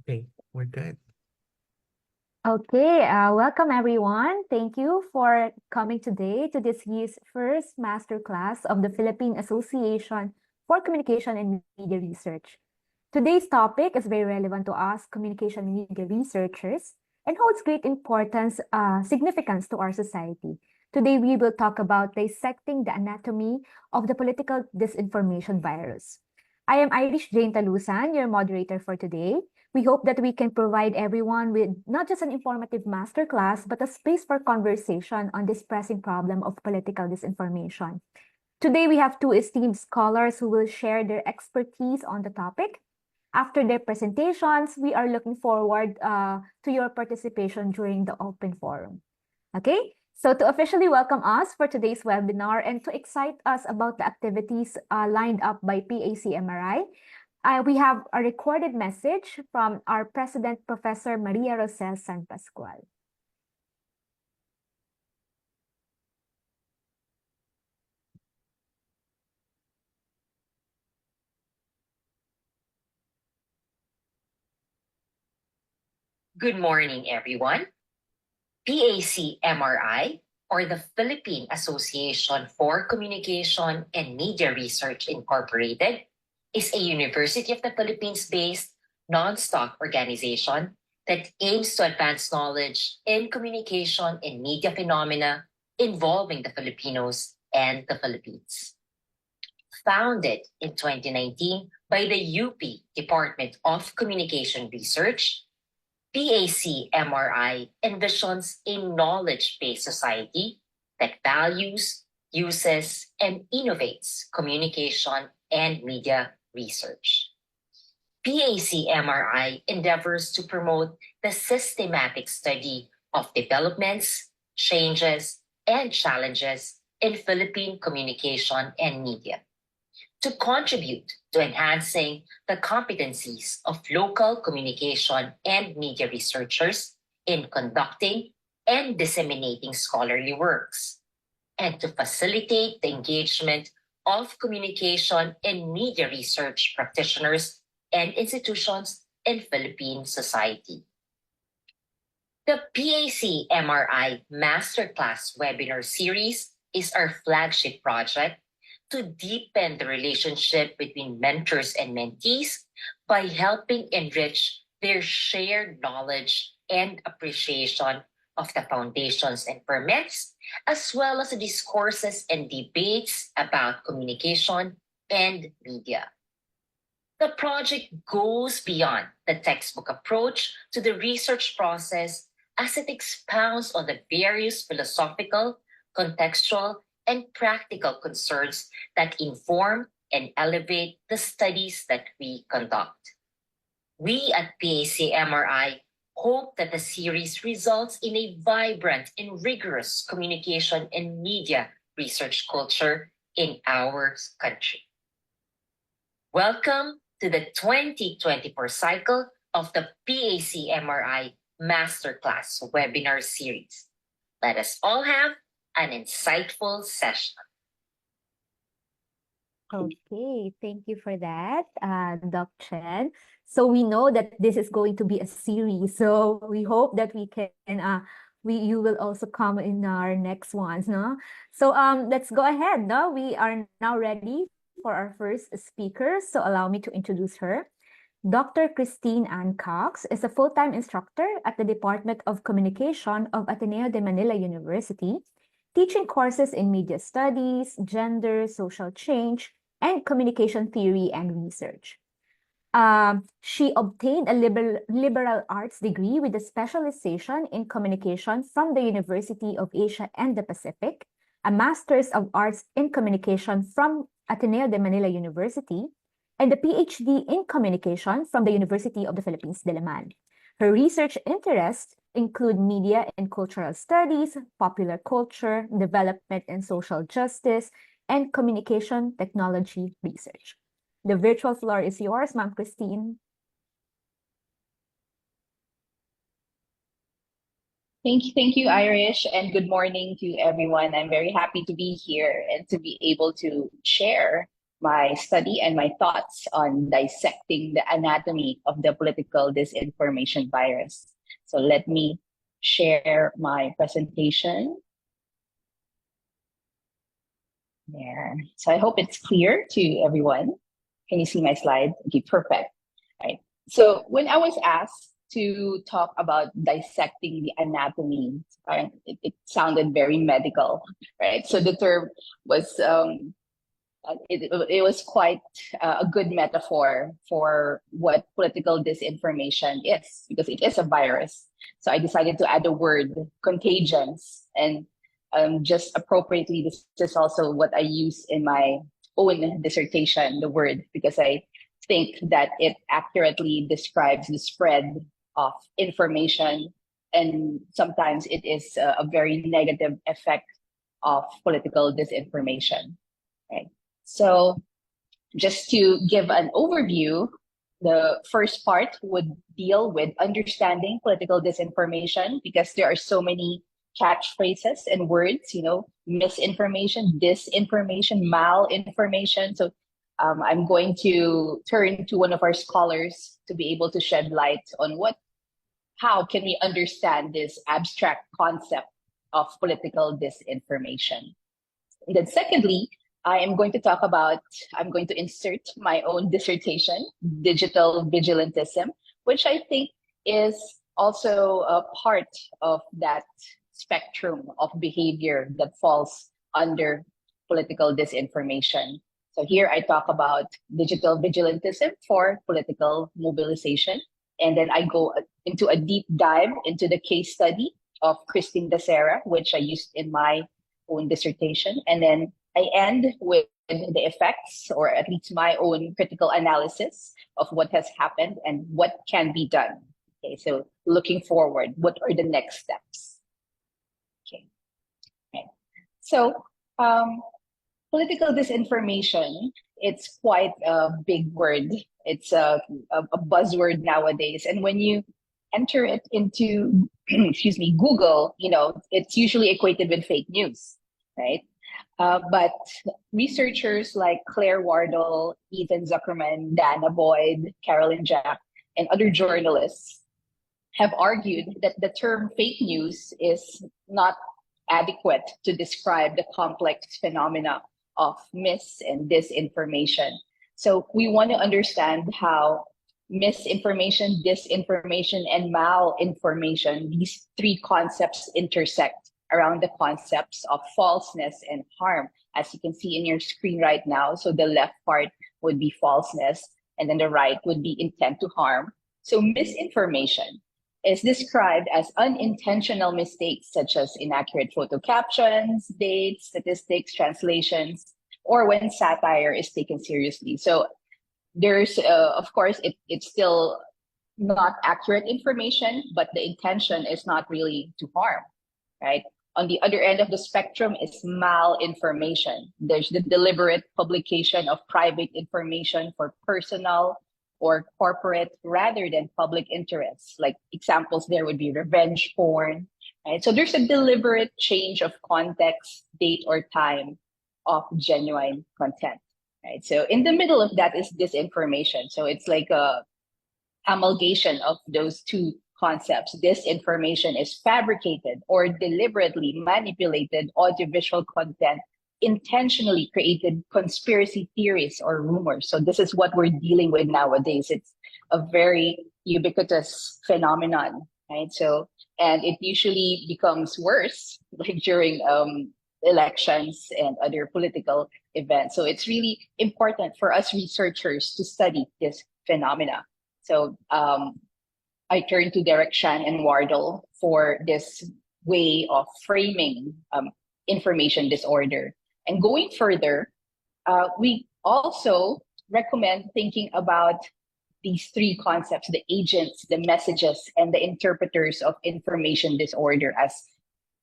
Okay, we're good. Okay, welcome everyone. Thank you for coming today to this year's first masterclass of the Philippine Association for Communication and Media Research. Today's topic is very relevant to us communication media researchers and holds great significance to our society. Today, we will talk about dissecting the anatomy of the political disinformation virus. I am Irish Jane Talusan, your moderator for today. We hope that we can provide everyone with not just an informative masterclass, but a space for conversation on this pressing problem of political disinformation. Today, we have two esteemed scholars who will share their expertise on the topic. After their presentations, we are looking forward to your participation during the open forum. Okay, so to officially welcome us for today's webinar and to excite us about the activities lined up by PACMRI, we have a recorded message from our President, Professor Maria Rosel San Pascual. Good morning, everyone. PACMRI, or the Philippine Association for Communication and Media Research Incorporated, is a University of the Philippines-based non-stock organization that aims to advance knowledge in communication and media phenomena involving the Filipinos and the Philippines. Founded in 2019 by the UP Department of Communication Research, PACMRI envisions a knowledge-based society that values, uses, and innovates communication and media research. PACMRI endeavors to promote the systematic study of developments, changes, and challenges in Philippine communication and media, to contribute to enhancing the competencies of local communication and media researchers in conducting and disseminating scholarly works, and to facilitate the engagement of communication and media research practitioners and institutions in Philippine society. The PACMRI Masterclass webinar series is our flagship project to deepen the relationship between mentors and mentees by helping enrich their shared knowledge and appreciation of the foundations and permits, as well as the discourses and debates about communication and media. The project goes beyond the textbook approach to the research process as it expounds on the various philosophical, contextual, and practical concerns that inform and elevate the studies that we conduct. We at PACMRI hope that the series results in a vibrant and rigorous communication and media research culture in our country. Welcome to the 2024 cycle of the PACMRI Masterclass webinar series. Let us all have an insightful session. Okay, thank you for that, Doc Chen. So we know that this is going to be a series, so we hope that you will also come in our next ones, no? So let's go ahead, no? We are now ready for our first speaker, so allow me to introduce her. Dr. Christine Ann Cox is a full-time instructor at the Department of Communication of Ateneo de Manila University, teaching courses in media studies, gender, social change, and communication theory and research. She obtained a liberal arts degree with a specialization in communication from the University of Asia and the Pacific, a Master's of Arts in Communication from Ateneo de Manila University, and a PhD in Communication from the University of the Philippines, Diliman. Her research interests include media and cultural studies, popular culture, development and social justice, and communication technology research. The virtual floor is yours, Ma'am Christine. Thank you, Irish, and good morning to everyone. I'm very happy to be here and to be able to share my study and my thoughts on dissecting the anatomy of the political disinformation virus. So let me share my presentation. There. So I hope it's clear to everyone. Can you see my slide? Okay, perfect. Right. So when I was asked to talk about dissecting the anatomy, it sounded very medical, right? So the term was it was quite a good metaphor for what political disinformation is, because it is a virus. So I decided to add the word contagions, and just appropriately, this is also what I use in my own dissertation, the word, because I think that it accurately describes the spread of information, and sometimes it is a very negative effect of political disinformation, right? So just to give an overview, the first part would deal with understanding political disinformation, because there are so many catchphrases and words, misinformation, disinformation, malinformation. So I'm going to turn to one of our scholars to be able to shed light on how can we understand this abstract concept of political disinformation. And then secondly, I'm going to insert my own dissertation, Digital Vigilantism, which I think is also a part of that spectrum of behavior that falls under political disinformation. So here I talk about digital vigilantism for political mobilization. And then I go into a deep dive into the case study of Christine Becerra, which I used in my own dissertation. And then I end with the effects, or at least my own critical analysis of what has happened and what can be done. Okay, so looking forward, what are the next steps? Okay. So political disinformation, it's quite a big word. It's a buzzword nowadays. And when you enter it into, excuse me, Google, it's usually equated with fake news, right? But researchers like Claire Wardle, Ethan Zuckerman, Dana Boyd, Carolyn Jack, and other journalists have argued that the term fake news is not adequate to describe the complex phenomena of mis and disinformation. So we want to understand how misinformation, disinformation, and malinformation, these three concepts intersect around the concepts of falseness and harm, as you can see in your screen right now. So the left part would be falseness, and then the right would be intent to harm. So misinformation is described as unintentional mistakes such as inaccurate photo captions, dates, statistics, translations, or when satire is taken seriously. So there's, of course, it's still not accurate information, but the intention is not really to harm, right? On the other end of the spectrum is malinformation. There's the deliberate publication of private information for personal or corporate rather than public interests. Like examples there would be revenge porn, right? So there's a deliberate change of context, date, or time of genuine content, right? So in the middle of that is disinformation. So it's like a amalgamation of those two concepts. Disinformation is fabricated or deliberately manipulated audiovisual content, intentionally created conspiracy theories or rumors. So this is what we're dealing with nowadays. It's a very ubiquitous phenomenon, right? So, and it usually becomes worse like during elections and other political events. So it's really important for us researchers to study this phenomena. So I turn to Derek Shan and Wardle for this way of framing information disorder. And going further, we also recommend thinking about these three concepts: the agents, the messages, and the interpreters of information disorder as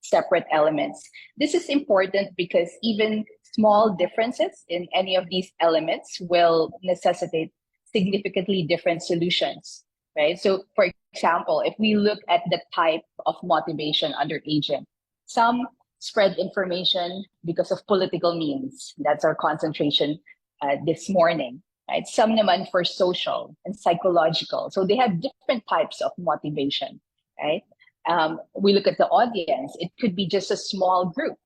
separate elements. This is important because even small differences in any of these elements will necessitate significantly different solutions, right? So for example, if we look at the type of motivation under agent, some spread information because of political means. That's our concentration this morning, right? Some naman for social and psychological. So they have different types of motivation, right? We look at the audience. It could be just a small group.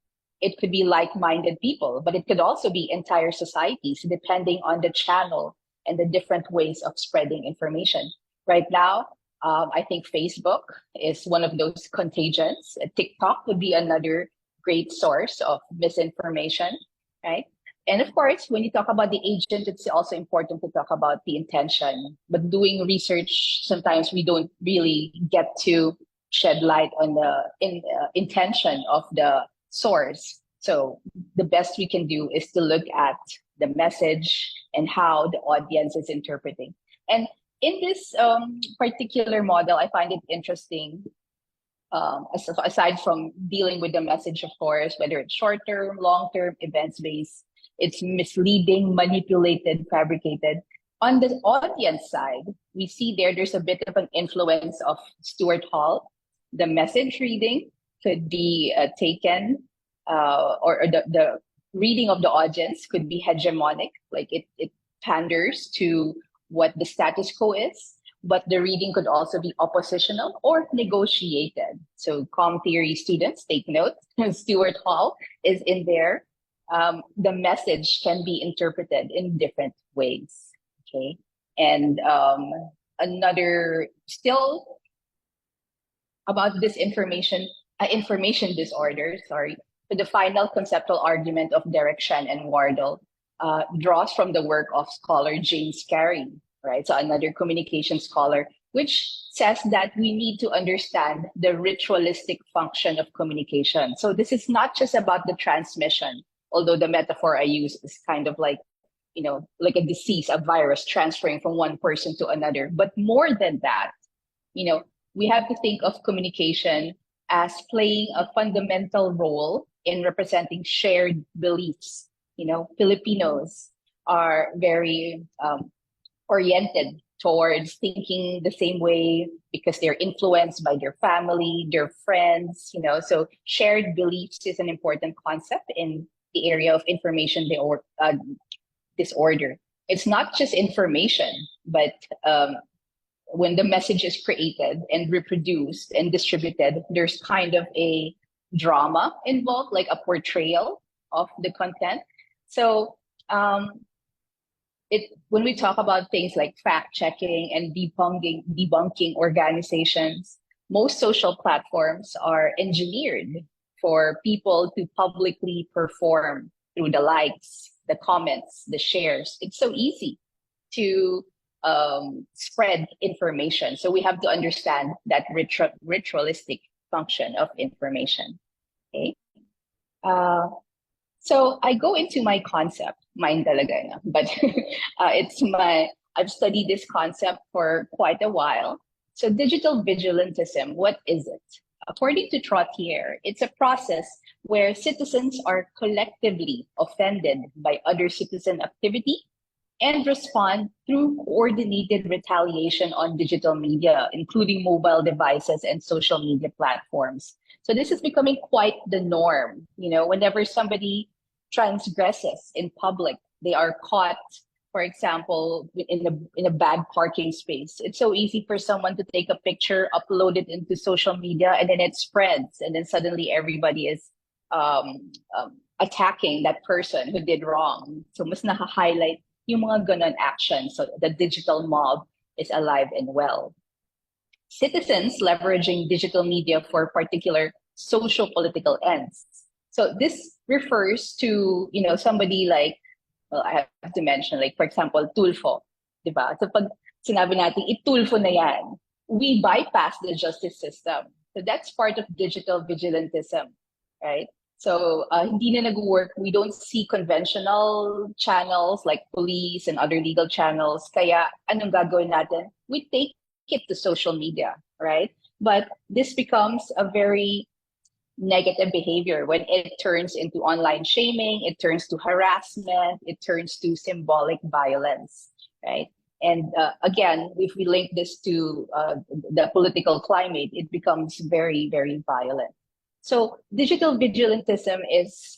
It could be like-minded people, but it could also be entire societies, depending on the channel and the different ways of spreading information. Right now, I think Facebook is one of those contagions. TikTok would be another great source of misinformation, right? And of course, when you talk about the agent, it's also important to talk about the intention. But doing research, sometimes we don't really get to shed light on the intention of the source. So the best we can do is to look at the message and how the audience is interpreting. And in this particular model, I find it interesting. Aside from dealing with the message, of course, whether it's short term, long term, events based, it's misleading, manipulated, fabricated. On the audience side, we see there's a bit of an influence of Stuart Hall. The message reading could be taken, or the reading of the audience could be hegemonic, like it panders to what the status quo is, but the reading could also be oppositional or negotiated. So comm theory students, take note, Stuart Hall is in there. The message can be interpreted in different ways, okay? And another, still about this information disorder, sorry, but the final conceptual argument of Derek Shen and Wardle draws from the work of scholar James Carey, right? So another communication scholar, which says that we need to understand the ritualistic function of communication. So this is not just about the transmission, although the metaphor I use is kind of like, like a disease, a virus transferring from one person to another. But more than that, we have to think of communication as playing a fundamental role in representing shared beliefs. Filipinos are very oriented towards thinking the same way because they're influenced by their family, their friends, so shared beliefs is an important concept in the area of information disorder. It's not just information, but when the message is created and reproduced and distributed, there's kind of a drama involved, like a portrayal of the content. So when we talk about things like fact checking and debunking organizations, most social platforms are engineered for people to publicly perform through the likes, the comments, the shares. It's so easy to spread information. So we have to understand that ritualistic function of information. Okay. So I go into my concept, mine talaga na, but I've studied this concept for quite a while. So digital vigilantism, what is it? According to Trottier, it's a process where citizens are collectively offended by other citizen activity and respond through coordinated retaliation on digital media, including mobile devices and social media platforms. So this is becoming quite the norm. Whenever somebody transgresses in public, they are caught, for example, in a bad parking space. It's so easy for someone to take a picture, upload it into social media, and then it spreads. And then suddenly everybody is attacking that person who did wrong. So mas naka-highlight yung mga ganon actions. So the digital mob is alive and well. Citizens leveraging digital media for particular social political ends. So this refers to, somebody like, well, I have to mention, like, for example, Tulfo, diba? So pag sinabi natin, itulfo na yan, we bypass the justice system. So that's part of digital vigilantism, right? So hindi na nag-work. We don't see conventional channels like police and other legal channels. Kaya anong gagawin natin? We take it to social media, right? But this becomes a very negative behavior when it turns into online shaming, it turns to harassment, it turns to symbolic violence, right? And again, if we link this to the political climate, it becomes very, very violent. So digital vigilantism is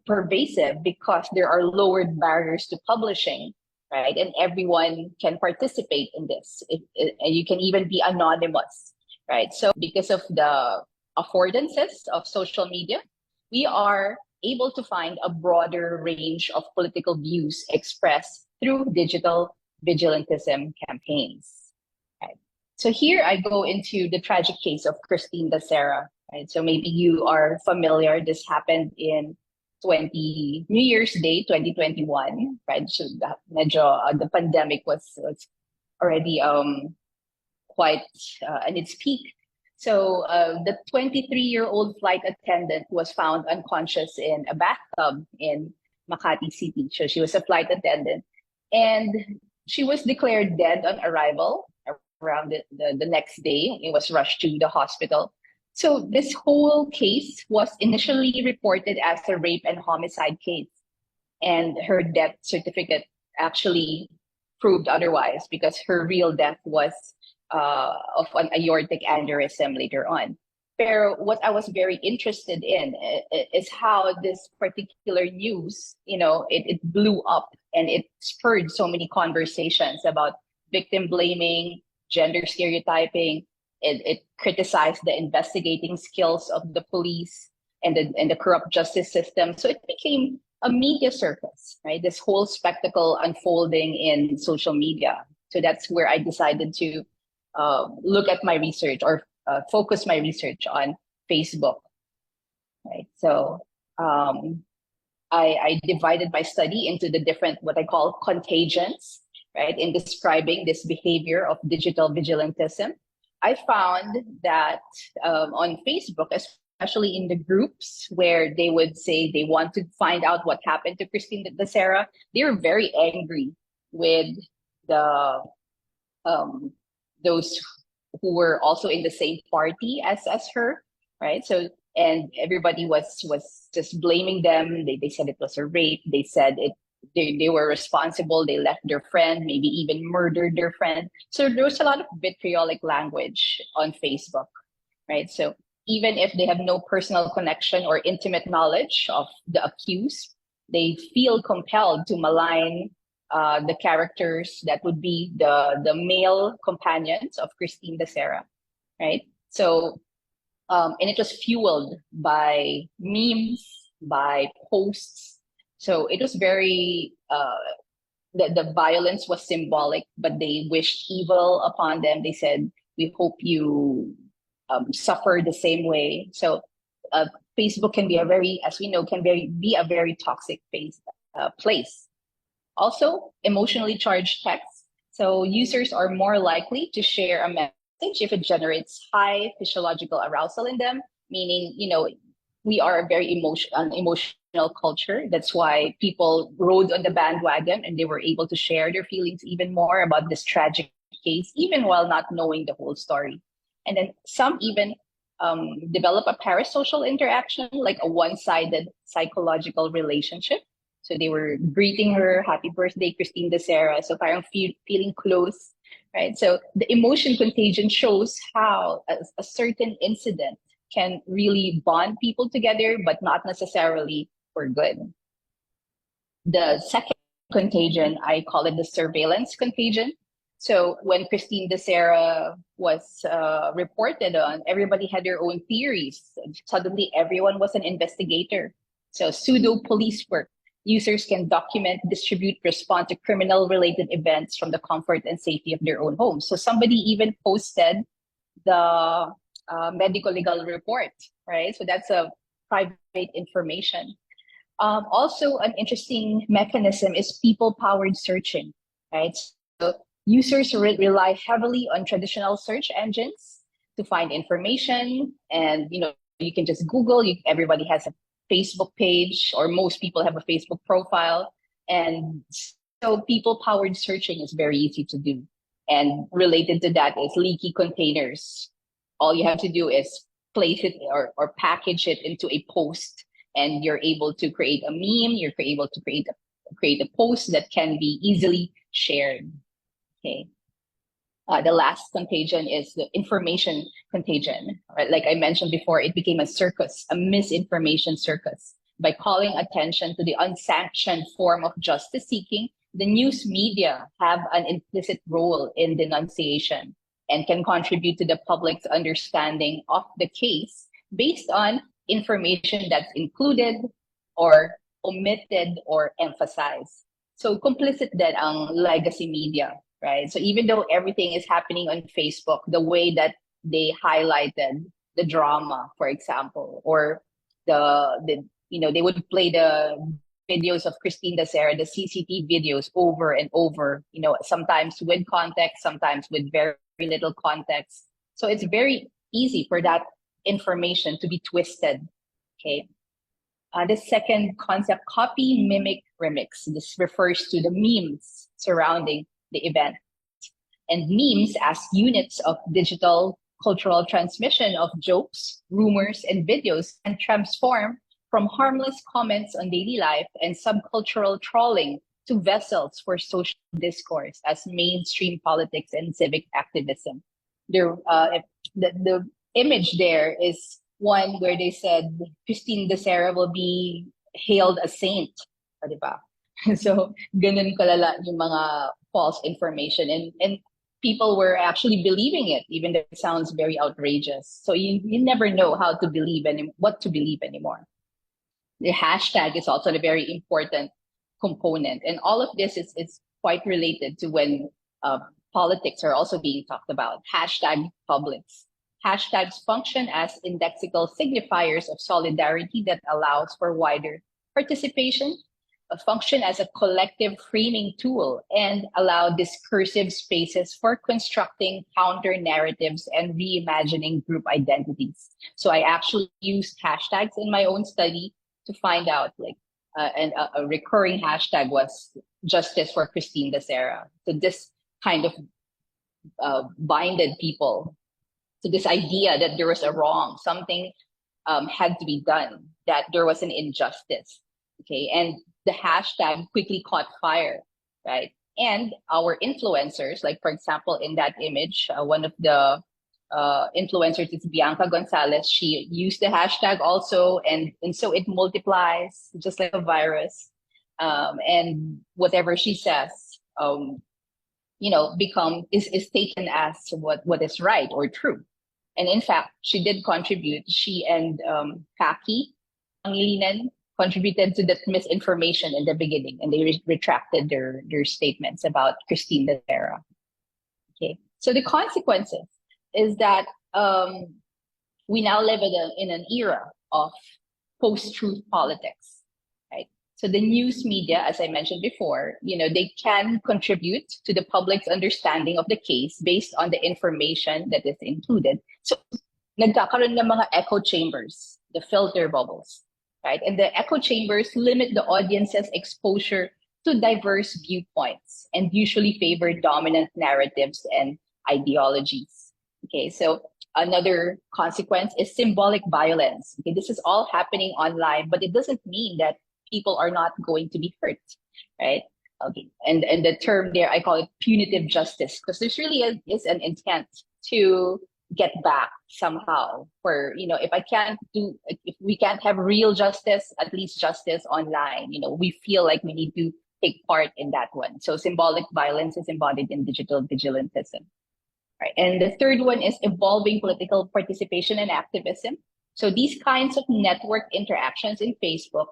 pervasive because there are lowered barriers to publishing, right? And everyone can participate in this. And you can even be anonymous, right? So because of the affordances of social media, we are able to find a broader range of political views expressed through digital vigilantism campaigns. Right. So here I go into the tragic case of Christine Becerra. Right. So maybe you are familiar. This happened in New Year's Day 2021. Right. So the pandemic was already quite at its peak. So the 23-year-old flight attendant was found unconscious in a bathtub in Makati City. So she was a flight attendant, and she was declared dead on arrival around the next day. It was rushed to the hospital. So this whole case was initially reported as a rape and homicide case, and her death certificate actually proved otherwise because her real death was of an aortic aneurysm later on. Pero what I was very interested in is how this particular news, it blew up and it spurred so many conversations about victim blaming, gender stereotyping. It criticized the investigating skills of the police and the corrupt justice system. So it became a media circus, right? This whole spectacle unfolding in social media. So that's where I decided to look at my research or focus my research on Facebook, right? So I divided my study into the different, what I call contagions, right? In describing this behavior of digital vigilantism. I found that on Facebook, especially in the groups where they would say they want to find out what happened to Christine Becerra, they were very angry with the those who were also in the same party as her, right? So and everybody was just blaming them. They said it was a rape. They said they were responsible. They left their friend, maybe even murdered their friend. So there was a lot of vitriolic language on Facebook, right? So even if they have no personal connection or intimate knowledge of the accused, they feel compelled to malign the characters that would be the male companions of Christine Becerra, right? So, and it was fueled by memes, by posts. So it was very, the violence was symbolic, but they wished evil upon them. They said, we hope you suffer the same way. So Facebook can be as we know, be a very toxic place. Also, emotionally charged texts. So users are more likely to share a message if it generates high physiological arousal in them, meaning, we are a very emotional culture. That's why people rode on the bandwagon and they were able to share their feelings even more about this tragic case, even while not knowing the whole story. And then some even develop a parasocial interaction, like a one-sided psychological relationship. So they were greeting her, happy birthday, Christine Becerra. So parang feeling close, right? So the emotion contagion shows how a certain incident can really bond people together, but not necessarily for good. The second contagion, I call it the surveillance contagion. So when Christine Becerra was reported on, everybody had their own theories. Suddenly, everyone was an investigator. So pseudo police work. Users can document, distribute, respond to criminal-related events from the comfort and safety of their own homes. So somebody even posted the medical legal report, right? So that's a private information. Also, an interesting mechanism is people-powered searching, right? So users rely heavily on traditional search engines to find information, and you can just Google. Everybody has a Facebook page, or most people have a Facebook profile, and so people-powered searching is very easy to do. And related to that is leaky containers. All you have to do is place it or package it into a post, and you're able to create a meme. You're able to create a post that can be easily shared. Okay. The last contagion is the information contagion. Right? Like I mentioned before, it became a circus, a misinformation circus. by calling attention to the unsanctioned form of justice seeking, the news media have an implicit role in denunciation and can contribute to the public's understanding of the case based on information that's included or omitted or emphasized. So complicit din ang legacy media, right? So even though everything is happening on Facebook, the way that they highlighted the drama, for example, or the they would play the videos of Christine Dacera, the CCTV videos over and over, sometimes with context, sometimes with very little context. So it's very easy for that information to be twisted. Okay. The second concept, copy, mimic, remix. This refers to the memes surrounding the event. And memes as units of digital cultural transmission of jokes, rumors, and videos can transform from harmless comments on daily life and subcultural trolling to vessels for social discourse as mainstream politics and civic activism. The image there is one where they said Christine Dacera will be hailed a saint. Diba? So, ganun kalala yung mga false information. And people were actually believing it, even though it sounds very outrageous. So you never know how to believe and what to believe anymore. The hashtag is also a very important component. And all of this is quite related to when politics are also being talked about. Hashtag publics. Hashtags function as indexical signifiers of solidarity that allows for wider participation, function as a collective framing tool, and allow discursive spaces for constructing counter narratives and reimagining group identities. So I actually used hashtags in my own study to find out, and a recurring hashtag was justice for Christine Dacera. So this kind of binded people to this idea that there was a wrong, something had to be done, that there was an injustice. Okay, and the hashtag quickly caught fire, right? And our influencers, like for example, in that image, one of the influencers is Bianca Gonzalez. She used the hashtag also, and so it multiplies just like a virus. And whatever she says, is taken as what is right or true. And in fact, she did contribute. She and Kaki Pangilinan contributed to that misinformation in the beginning, and they retracted their statements about Christine Dacera. Okay, so the consequences is that we now live in an era of post-truth politics, right? So the news media, as I mentioned before, they can contribute to the public's understanding of the case based on the information that is included. So nagkakaroon ng mga echo chambers, the filter bubbles, right? And the echo chambers limit the audience's exposure to diverse viewpoints and usually favor dominant narratives and ideologies. Okay, so another consequence is symbolic violence. Okay, this is all happening online, but it doesn't mean that people are not going to be hurt, right? Okay, and the term there, I call it punitive justice, because there's really is an intent to get back somehow. For if we can't have real justice, at least justice online. We feel like we need to take part in that one. So symbolic violence is embodied in digital vigilantism. Right. And the third one is evolving political participation and activism. So these kinds of network interactions in Facebook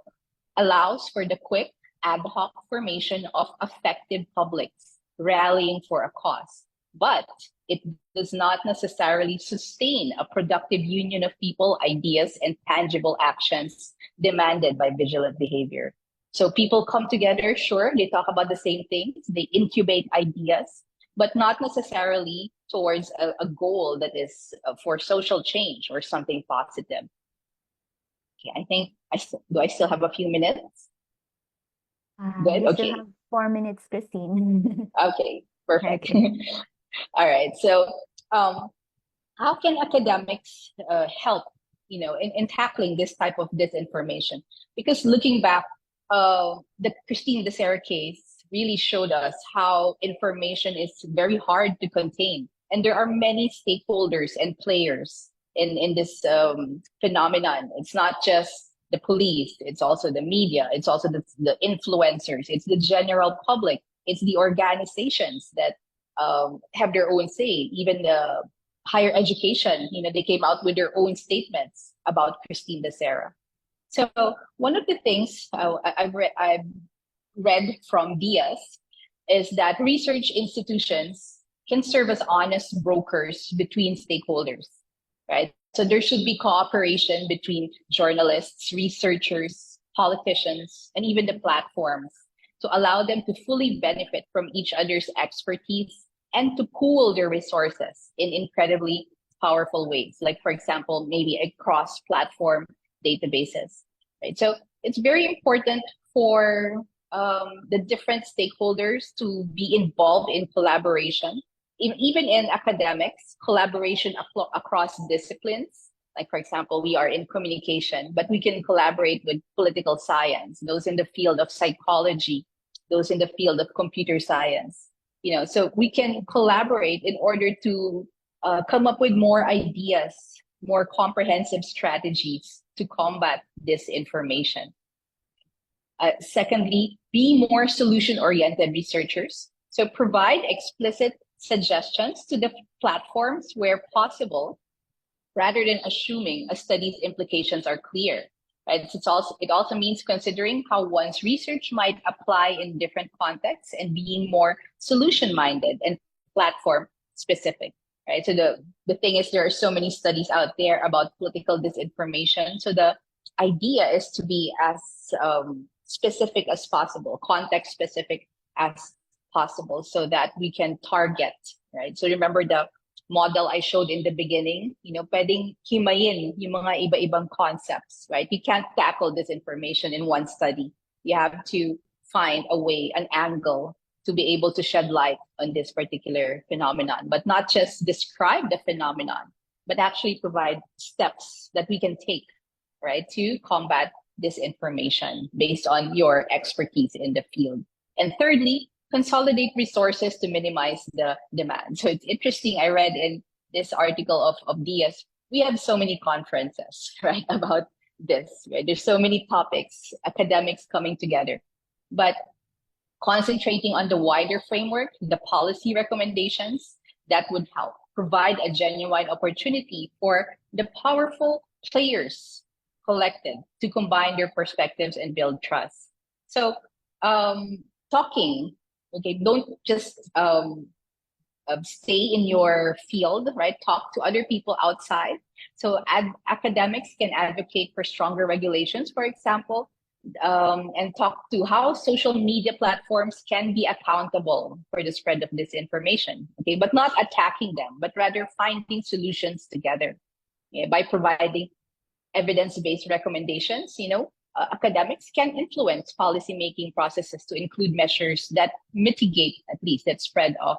allows for the quick ad hoc formation of effective publics rallying for a cause. But it does not necessarily sustain a productive union of people, ideas, and tangible actions demanded by vigilant behavior. So people come together, sure, they talk about the same things, they incubate ideas, but not necessarily towards a goal that is for social change or something positive. Okay, I think do I still have a few minutes? Good. We Okay. still have 4 minutes, Christine. Okay. Perfect. Okay. All right. So, how can academics help, in tackling this type of disinformation? Because looking back, the Christine Dacera case really showed us how information is very hard to contain. And there are many stakeholders and players in this phenomenon. It's not just the police, it's also the media, it's also the influencers, it's the general public, it's the organizations that have their own say. Even the higher education, they came out with their own statements about Christine Becerra. So one of the things I've read from Diaz is that research institutions can serve as honest brokers between stakeholders, right? So there should be cooperation between journalists, researchers, politicians, and even the platforms to allow them to fully benefit from each other's expertise and to pool their resources in incredibly powerful ways. Like, for example, maybe a cross-platform databases, right? So it's very important for the different stakeholders to be involved in collaboration. Even in academics, collaboration across disciplines. Like, for example, we are in communication, but we can collaborate with political science, those in the field of psychology, those in the field of computer science. So we can collaborate in order to come up with more ideas, more comprehensive strategies to combat disinformation. Secondly, be more solution-oriented researchers. So provide explicit suggestions to the platforms where possible, rather than assuming a study's implications are clear. Right? It also means considering how one's research might apply in different contexts and being more solution-minded and platform-specific. Right? So the thing is, there are so many studies out there about political disinformation. So the idea is to be as specific as possible, context specific as possible, so that we can target, right? So remember the model I showed in the beginning, pwedeng himayin yung mga iba-ibang concepts, right? You can't tackle this information in one study. You have to find a way, an angle to be able to shed light on this particular phenomenon, but not just describe the phenomenon, but actually provide steps that we can take, right, to combat disinformation based on your expertise in the field. And thirdly, consolidate resources to minimize the demand. So it's interesting, I read in this article of Diaz, we have so many conferences, right, about this, right? There's so many topics, academics coming together, but concentrating on the wider framework, the policy recommendations, that would help provide a genuine opportunity for the powerful players collected to combine their perspectives and build trust. So talking, okay, don't just stay in your field, right? Talk to other people outside. So academics can advocate for stronger regulations, for example, and talk to how social media platforms can be accountable for the spread of disinformation, okay? But not attacking them, but rather finding solutions together, by providing evidence-based recommendations. Academics can influence policy-making processes to include measures that mitigate, at least, that spread of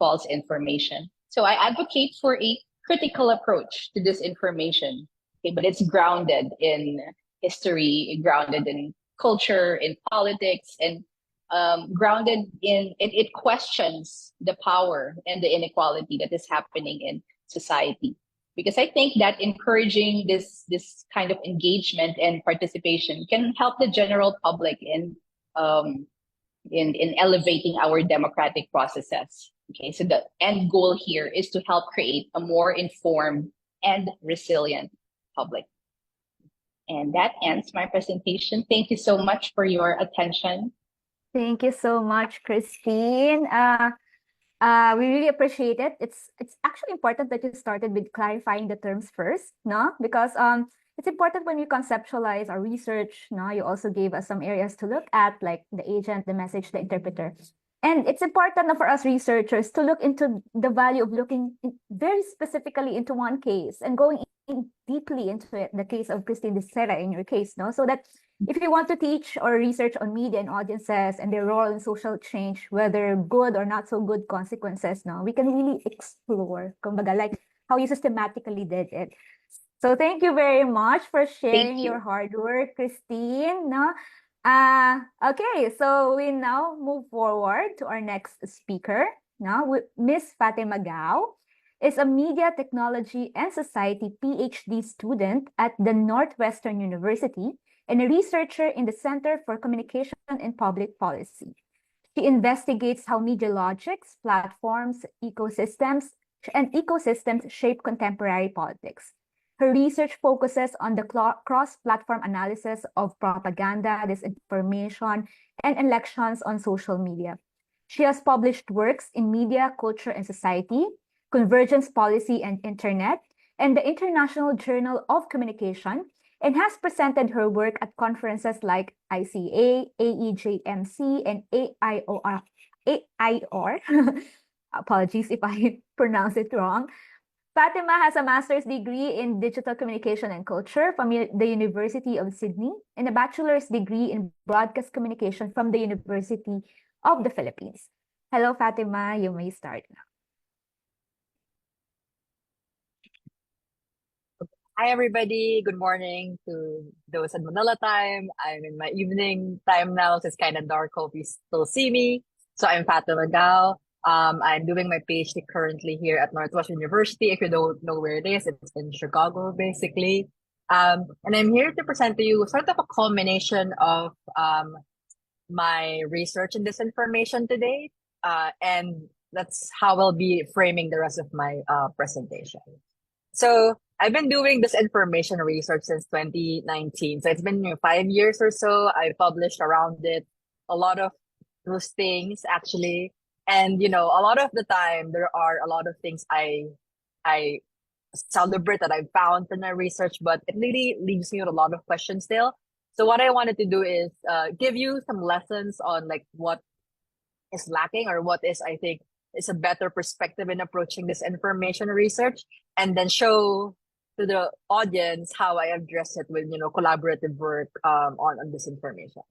false information. So I advocate for a critical approach to disinformation, okay, but it's grounded in history, grounded in culture, in politics, and grounded in it questions the power and the inequality that is happening in society. Because I think that encouraging this kind of engagement and participation can help the general public in elevating our democratic processes. Okay, so the end goal here is to help create a more informed and resilient public. And that ends my presentation. Thank you so much for your attention. Thank you so much, Christine. We really appreciate it. It's actually important that you started with clarifying the terms first, no? Because it's important when we conceptualize our research, no? You also gave us some areas to look at, like the agent, the message, the interpreter. And it's important for us researchers to look into the value of looking very specifically into one case and going in deeply into it, the case of Christine Becerra in your case, no? So that if you want to teach or research on media and audiences and their role in social change, whether good or not so good consequences, no, we can really explore, kumbaga, like how you systematically did it. So thank you very much for sharing your hard work, Christine. No? Okay, so we now move forward to our next speaker. Now, Miss Fatima Gao is a Media Technology and Society PhD student at the Northwestern University and a researcher in the Center for Communication and Public Policy. She investigates how media logics, platforms, and ecosystems shape contemporary politics. Her research focuses on the cross-platform analysis of propaganda, disinformation, and elections on social media. She has published works in Media, Culture, and Society, Convergence Policy and Internet, and the International Journal of Communication, and has presented her work at conferences like ICA, AEJMC, and AIOR. Apologies if I pronounce it wrong. Fatima has a master's degree in digital communication and culture from the University of Sydney and a bachelor's degree in broadcast communication from the University of the Philippines. Hello, Fatima. You may start now. Hi, everybody. Good morning to those in Manila time. I'm in my evening time now, so it's kind of dark. Hope you still see me. So I'm Fatima Gao. I'm doing my PhD currently here at Northwestern University. If you don't know where it is, it's in Chicago, basically. And I'm here to present to you sort of a culmination of my research in disinformation today. And that's how I'll be framing the rest of my presentation. So I've been doing this information research since 2019. So it's been 5 years or so. I published around it a lot of those things actually. And a lot of the time there are a lot of things I celebrate that I found from my research, but it really leaves me with a lot of questions still. So what I wanted to do is give you some lessons on like what is lacking or what is, I think, is a better perspective in approaching this information research, and then show to the audience how I address it with collaborative work on this information.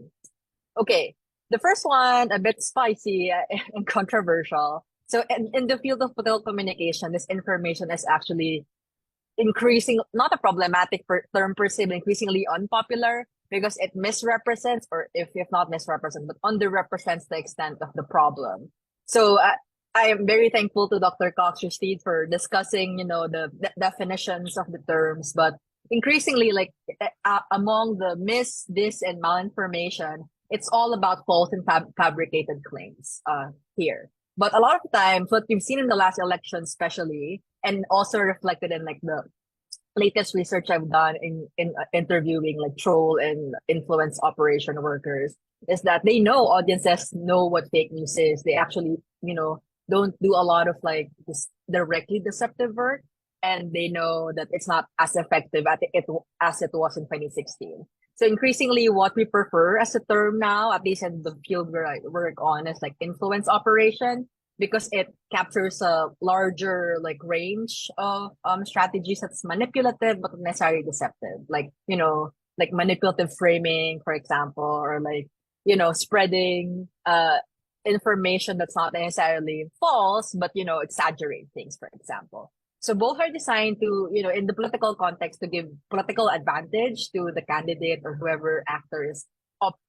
Okay, the first one a bit spicy and controversial. So in the field of political communication, this information is actually increasing, not a problematic term per se, but increasingly unpopular because it misrepresents, or if not misrepresents, but underrepresents the extent of the problem. So I am very thankful to Dr. Cox Justine for discussing, the definitions of the terms, but increasingly, like among the dis, and malinformation, it's all about false and fabricated claims here. But a lot of times, what we've seen in the last election, especially, and also reflected in like the latest research I've done in interviewing like troll and influence operation workers, is that they know audiences know what fake news is. They actually, don't do a lot of like this directly deceptive work, and they know that it's not as effective as it was in 2016. So increasingly, what we prefer as a term now, at least in the field where I work on, is like influence operation, because it captures a larger like range of strategies that's manipulative but not necessarily deceptive, like like manipulative framing, for example, or like spreading information that's not necessarily false, but exaggerate things, for example. So both are designed to, in the political context, to give political advantage to the candidate or whoever actor is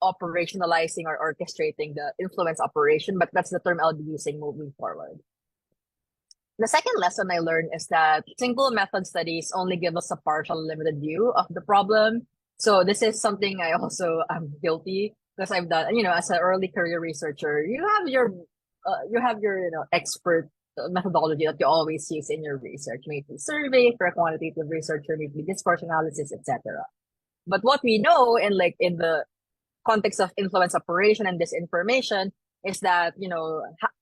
operationalizing or orchestrating the influence operation, but that's the term I'll be using moving forward. The second lesson I learned is that single method studies only give us a partial limited view of the problem. So this is something I also am guilty, because I've done, as an early career researcher, you have your expert methodology that you always use in your research, maybe survey for a quantitative researcher, maybe discourse analysis, etc. But what we know in the context of influence operation and disinformation is that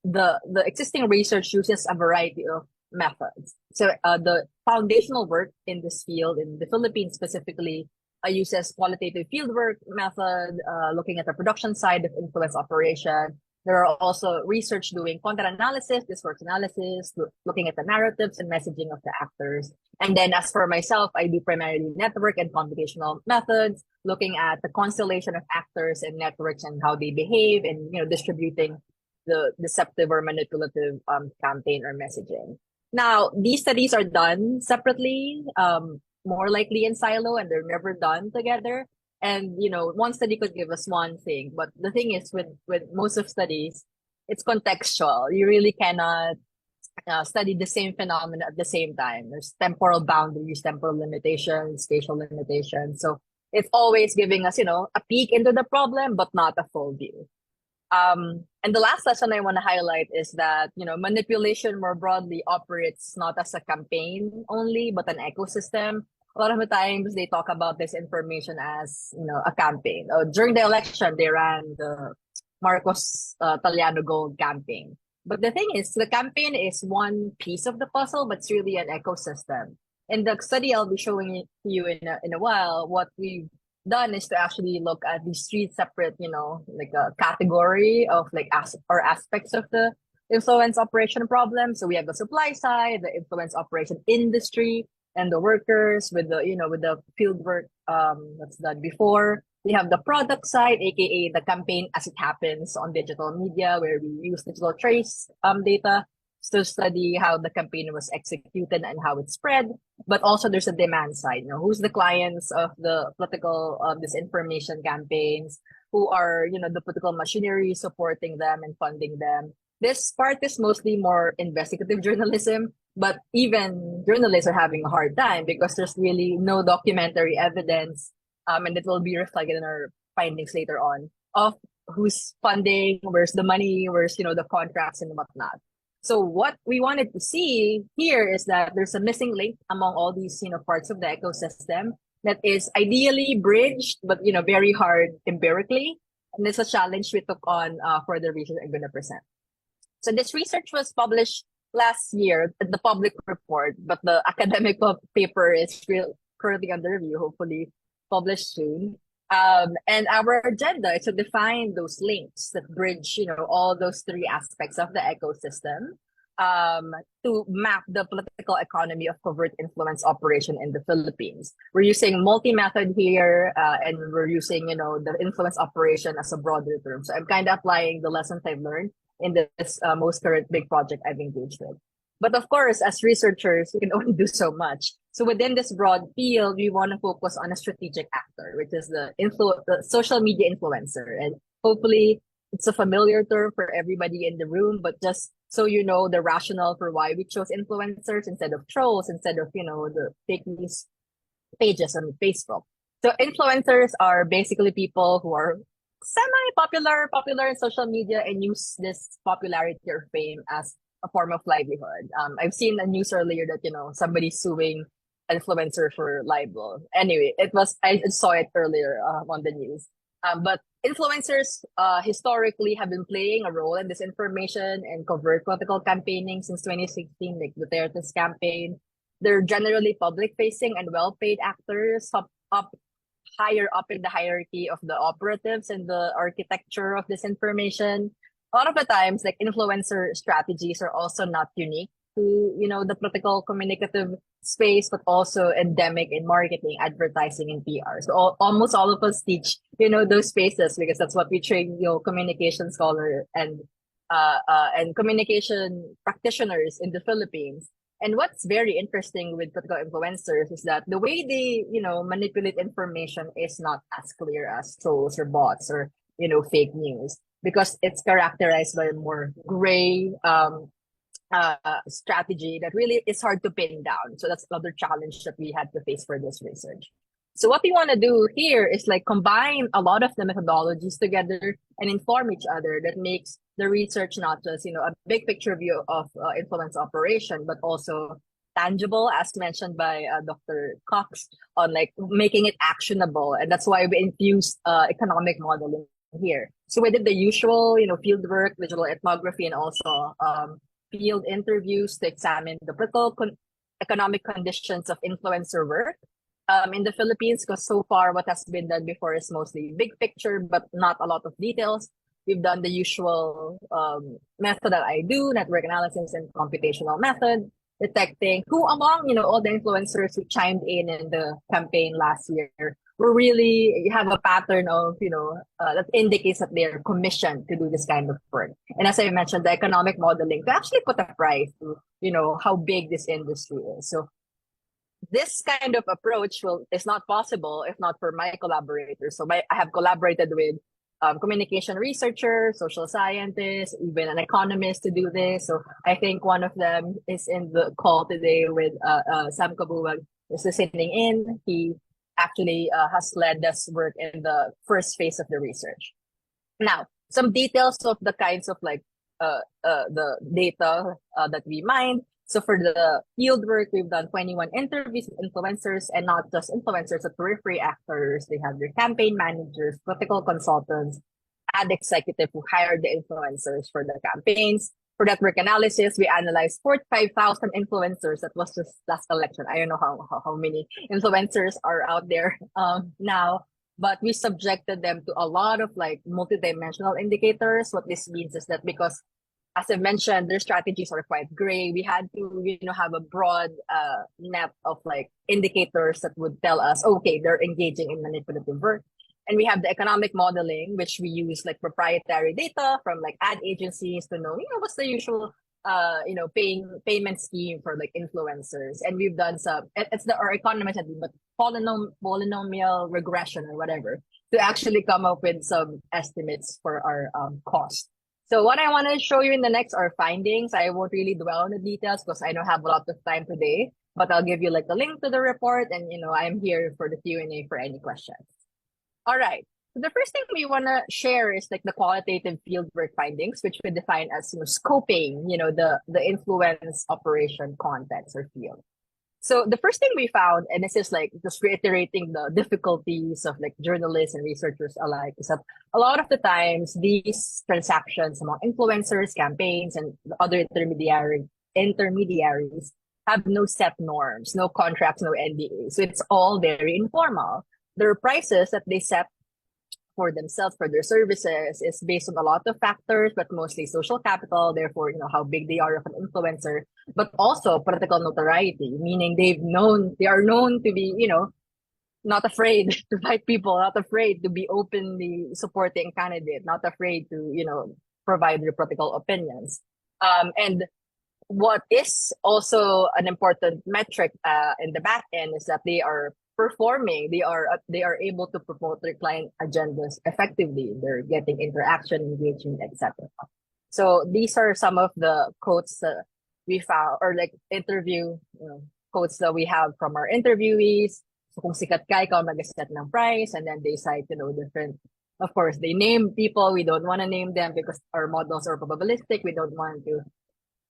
the existing research uses a variety of methods. So the foundational work in this field in the Philippines specifically uses qualitative fieldwork method, looking at the production side of influence operation. There are also research doing content analysis, discourse analysis, looking at the narratives and messaging of the actors. And then as for myself, I do primarily network and computational methods, looking at the constellation of actors and networks and how they behave, and distributing the deceptive or manipulative campaign or messaging. Now, these studies are done separately, more likely in silo, and they're never done together. And one study could give us one thing, but the thing is with most of studies, it's contextual. You really cannot study the same phenomena at the same time. There's temporal boundaries, temporal limitations, spatial limitations. So It's always giving us, a peek into the problem, but not a full view. And the last lesson I want to highlight is that, manipulation more broadly operates not as a campaign only, but an ecosystem. A lot of the times they talk about this information as, a campaign. During the election, they ran the Marcos Taliano Gold campaign. But the thing is, the campaign is one piece of the puzzle, but it's really an ecosystem. In the study I'll be showing you in a while, what we've done is to actually look at these three separate, like a category of like or aspects of the influence operation problem. So we have the supply side, the influence operation industry, and the workers with the, with the field work that's done before. We have the product side, aka the campaign as it happens on digital media, where we use digital trace data to study how the campaign was executed and how it spread. But also there's a demand side, who's the clients of the political disinformation campaigns, who are, the political machinery supporting them and funding them. This part is mostly more investigative journalism, but even journalists are having a hard time because there's really no documentary evidence, and it will be reflected in our findings later on, of who's funding, where's the money, where's, the contracts and whatnot. So what we wanted to see here is that there's a missing link among all these, parts of the ecosystem that is ideally bridged, but, very hard empirically. And it's a challenge we took on for the research I'm going to present. So this research was published last year at the public report, but the academic paper is currently under review, hopefully published soon. And our agenda is to define those links that bridge, all those three aspects of the ecosystem, to map the political economy of covert influence operation in the Philippines. We're using multi-method here, and we're using, the influence operation as a broader term. So I'm kind of applying the lessons I've learned in this most current big project I've engaged with. But of course, as researchers, we can only do so much. So within this broad field, we want to focus on a strategic actor, which is the social media influencer. And hopefully it's a familiar term for everybody in the room, but just so you know the rationale for why we chose influencers instead of trolls, instead of, the fake news pages on Facebook. So influencers are basically people who are popular in social media and use this popularity or fame as a form of livelihood. I've seen a news earlier that, somebody's suing influencer for libel. Anyway, I saw it earlier on the news. But influencers historically have been playing a role in disinformation and covert political campaigning since 2016, like Duterte's campaign. They're generally public-facing and well-paid actors, higher up in the hierarchy of the operatives and the architecture of disinformation. A lot of the times, like influencer strategies are also not unique to, the political communicative space, but also endemic in marketing, advertising, and PR. So almost all of us teach, those spaces because that's what we train, communication scholar and communication practitioners in the Philippines. And what's very interesting with political influencers is that the way they, manipulate information is not as clear as trolls or bots or, fake news, because it's characterized by a more gray strategy that really is hard to pin down. So that's another challenge that we had to face for this research. So what we want to do here is like combine a lot of the methodologies together and inform each other. That makes the research not just, a big picture view of influence operation, but also tangible, as mentioned by Dr. Cox, on like making it actionable. And that's why we infused economic modeling here. So we did the usual, field work, digital ethnography, and also field interviews to examine the political economic conditions of influencer work in the Philippines, because so far what has been done before is mostly big picture, but not a lot of details. We've done the usual method that I do, network analysis and computational method, detecting who among, all the influencers who chimed in the campaign last year were really have a pattern of, that indicates that they're commissioned to do this kind of work. And as I mentioned, the economic modeling to actually put a price to, how big this industry is. So this kind of approach is not possible if not for my collaborators. So I have collaborated with communication researcher, social scientist, even an economist to do this. So I think one of them is in the call today with Sam Kabuwag is listening in. He actually has led us work in the first phase of the research. Now, some details of the kinds of like the data that we mined. So for the field work, we've done 21 interviews with influencers, and not just influencers, but periphery actors. They have their campaign managers, political consultants, ad executive who hired the influencers for the campaigns. For network analysis, we analyzed 45,000 influencers. That was just last election. I don't know how many influencers are out there now, but we subjected them to a lot of like multidimensional indicators. What this means is that because, as I mentioned, their strategies are quite gray, we had to, have a broad net of like indicators that would tell us, okay, they're engaging in manipulative work. And we have the economic modeling, which we use like proprietary data from like ad agencies to know, what's the usual payment scheme for like influencers. And we've done our economists, but polynomial regression or whatever, to actually come up with some estimates for our cost. So what I want to show you in the next are findings. I won't really dwell on the details because I don't have a lot of time today, but I'll give you like a link to the report, and I'm here for the Q&A for any questions. All right. So the first thing we want to share is like the qualitative fieldwork findings, which we define as scoping, the influence operation context or field. So the first thing we found, and this is like just reiterating the difficulties of like journalists and researchers alike, is that a lot of the times these transactions among influencers, campaigns, and other intermediaries have no set norms, no contracts, no NDA. So it's all very informal. Their prices that they set for themselves, for their services, is based on a lot of factors, but mostly social capital, therefore, how big they are of an influencer, but also political notoriety, meaning they are known to be, not afraid to fight people, not afraid to be openly supporting candidate, not afraid to, provide their political opinions. And what is also an important metric in the back end is that they are performing. They are able to promote their client agendas effectively. They're getting interaction, engagement, etc. So these are some of the quotes that we found, or like interview quotes that we have from our interviewees. So kung sikat ka, ikaw mag-set ng price, and then they cite different. Of course, they name people. We don't want to name them because our models are probabilistic. We don't want to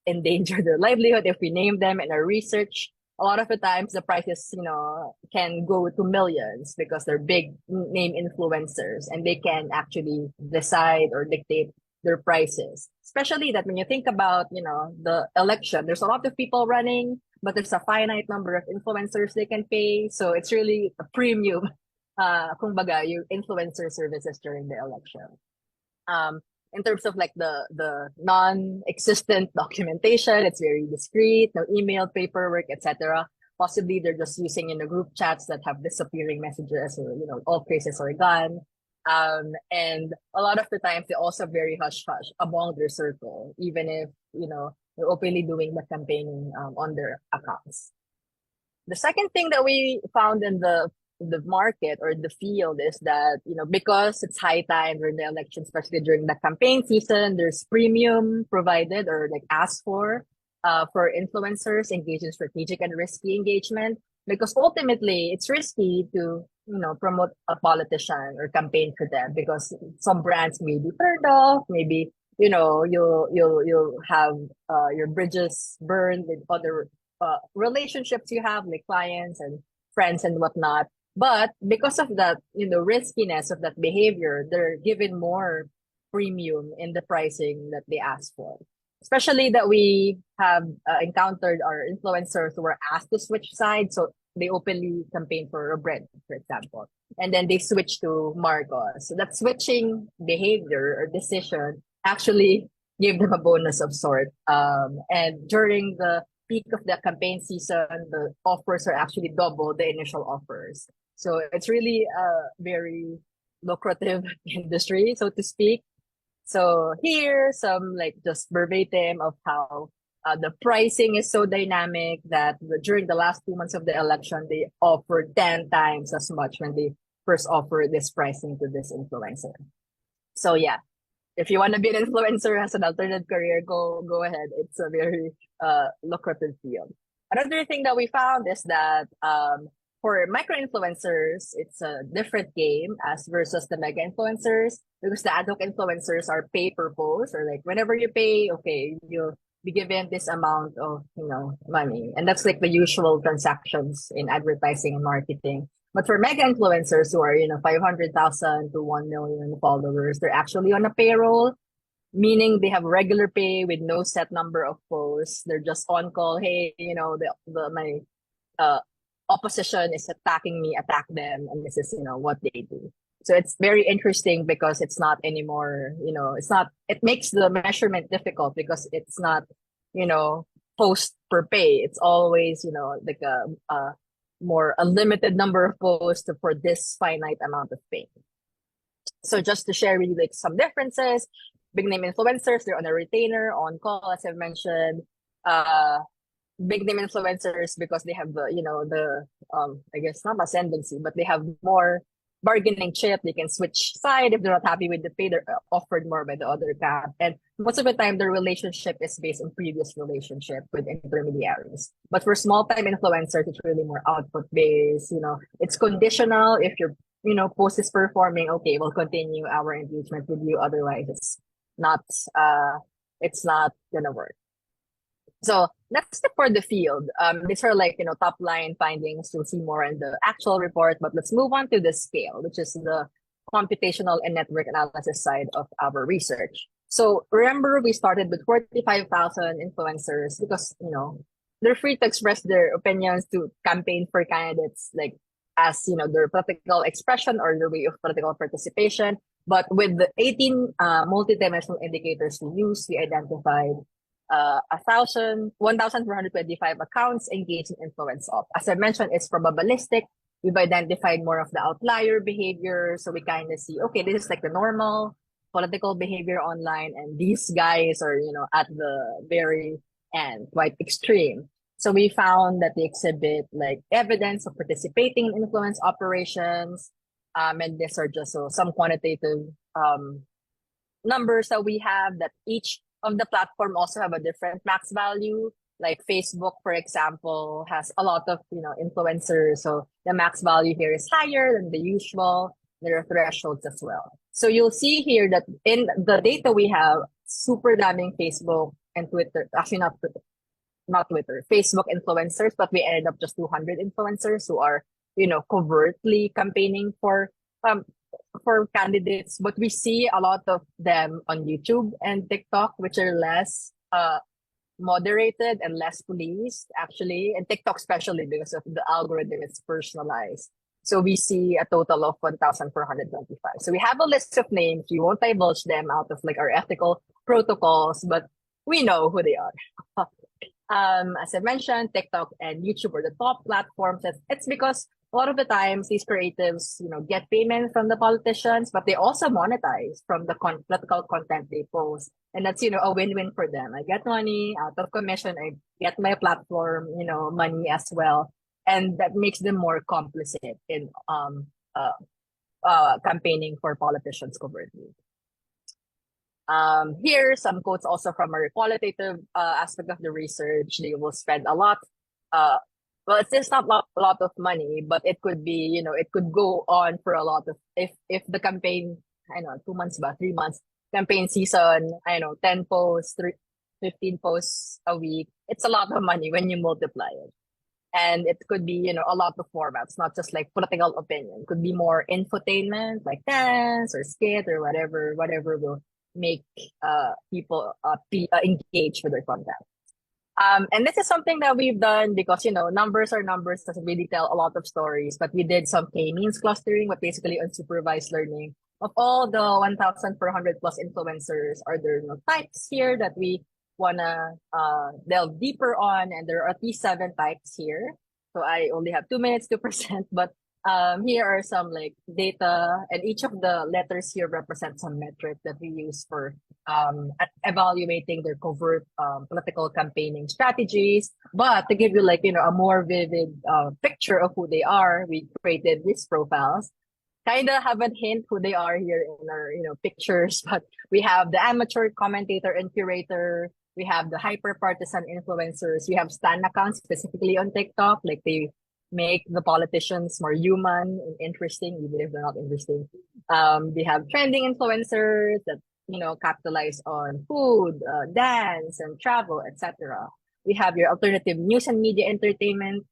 endanger their livelihood if we name them in our research. A lot of the times the prices, can go to millions because they're big name influencers and they can actually decide or dictate their prices. Especially that when you think about, the election, there's a lot of people running, but there's a finite number of influencers they can pay. So it's really a premium, kumbaga, yung influencer services during the election. In terms of like the non-existent documentation, it's very discreet, no email, paperwork, etc. Possibly they're just using group chats that have disappearing messages, or all traces are gone. And a lot of the times they also very hush hush among their circle, even if they're openly doing the campaigning on their accounts. The second thing that we found in the market or the field is that, because it's high time during the election, especially during the campaign season, there's premium provided or like asked for influencers engaged in strategic and risky engagement, because ultimately it's risky to, promote a politician or campaign for them because some brands may be turned off, maybe, you'll have your bridges burned with other relationships you have, like clients and friends and whatnot. But because of that, riskiness of that behavior, they're given more premium in the pricing that they ask for. Especially that we have encountered our influencers who were asked to switch sides. So they openly campaign for a brand, for example. And then they switch to Marcos. So that switching behavior or decision actually gave them a bonus of sort. And during the peak of the campaign season, the offers are actually double the initial offers. So it's really a very lucrative industry, so to speak. So here, some like just verbatim of how the pricing is so dynamic that during the last 2 months of the election, they offered 10 times as much when they first offered this pricing to this influencer. So yeah, if you want to be an influencer as an alternate career, go ahead. It's a very lucrative field. Another thing that we found is that for micro influencers, it's a different game as versus the mega influencers, because the ad hoc influencers are pay per post, or like whenever you pay, okay, you'll be given this amount of money, and that's like the usual transactions in advertising and marketing. But for mega influencers who are 500,000 to 1 million followers, they're actually on a payroll, meaning they have regular pay with no set number of posts. They're just on call. Hey, my uh, opposition is attacking me, attack them, and this is what they do. So it's very interesting because it's not anymore. It makes the measurement difficult because it's not post per pay. It's always like a more unlimited number of posts for this finite amount of pay. So just to share with you like some differences, big name influencers, they're on a retainer, on call, as I've mentioned. Big name influencers, because they have the I guess not ascendancy, but they have more bargaining chip. They can switch side if they're not happy with the pay. They're offered more by the other cap, and most of the time their relationship is based on previous relationship with intermediaries. But for small time influencers, it's really more output based. It's conditional. If your post is performing, okay, we'll continue our engagement with you. Otherwise, not it's not gonna work. So that's for the field. These are like, top line findings. You'll see more in the actual report, but let's move on to the scale, which is the computational and network analysis side of our research. So remember, we started with 45,000 influencers because, they're free to express their opinions, to campaign for candidates, like as, their political expression or their way of political participation. But with the 18 multidimensional indicators we use, we identified 1,425 accounts engaged in influence of. As I mentioned, it's probabilistic. We've identified more of the outlier behavior. So we kind of see, okay, this is like the normal political behavior online, and these guys are, at the very end, quite extreme. So we found that they exhibit like evidence of participating in influence operations. And these are just some quantitative numbers that we have, that each of the platform also have a different max value. Like Facebook, for example, has a lot of influencers, so the max value here is higher than the usual. There are thresholds as well. So you'll see here that in the data we have, super damning Facebook and Twitter, actually not Twitter, Facebook influencers, but we ended up just 200 influencers who are covertly campaigning for candidates. But we see a lot of them on YouTube and TikTok, which are less moderated and less policed, actually, and TikTok especially because of the algorithm is personalized. So we see a total of 1,425. So we have a list of names. We won't divulge them out of like our ethical protocols, but we know who they are. As I mentioned, TikTok and YouTube are the top platforms. It's because a lot of the times these creatives, get payment from the politicians, but they also monetize from the political content they post. And that's, a win-win for them. I get money out of commission. I get my platform, money as well. And that makes them more complicit in campaigning for politicians covertly. Here, some quotes also from our qualitative aspect of the research. They will spend a lot. Well, it's just not a lot of money, but it could be, it could go on for a lot of, if the campaign, 2 months, 3 months, campaign season, 10 posts, 15 posts a week. It's a lot of money when you multiply it. And it could be, a lot of formats, not just like political opinion. It could be more infotainment, like dance or skit or whatever will make people engage with their content. And this is something that we've done because, numbers are numbers, doesn't really tell a lot of stories, but we did some K-means clustering, but basically unsupervised learning of all the 1,400 plus influencers. Are there types here that we wanna delve deeper on? And there are at least 7 types here. So I only have 2 minutes to present, but here are some like data, and each of the letters here represents some metric that we use for evaluating their covert political campaigning strategies. But to give you like, a more vivid picture of who they are, we created these profiles. Kind of have a hint who they are here in our, pictures, but we have the amateur commentator and curator. We have the hyper partisan influencers. We have stan accounts specifically on TikTok, like they make the politicians more human and interesting, even if they're not interesting. They have trending influencers that capitalize on food, dance, and travel, etc. We have your alternative news and media entertainment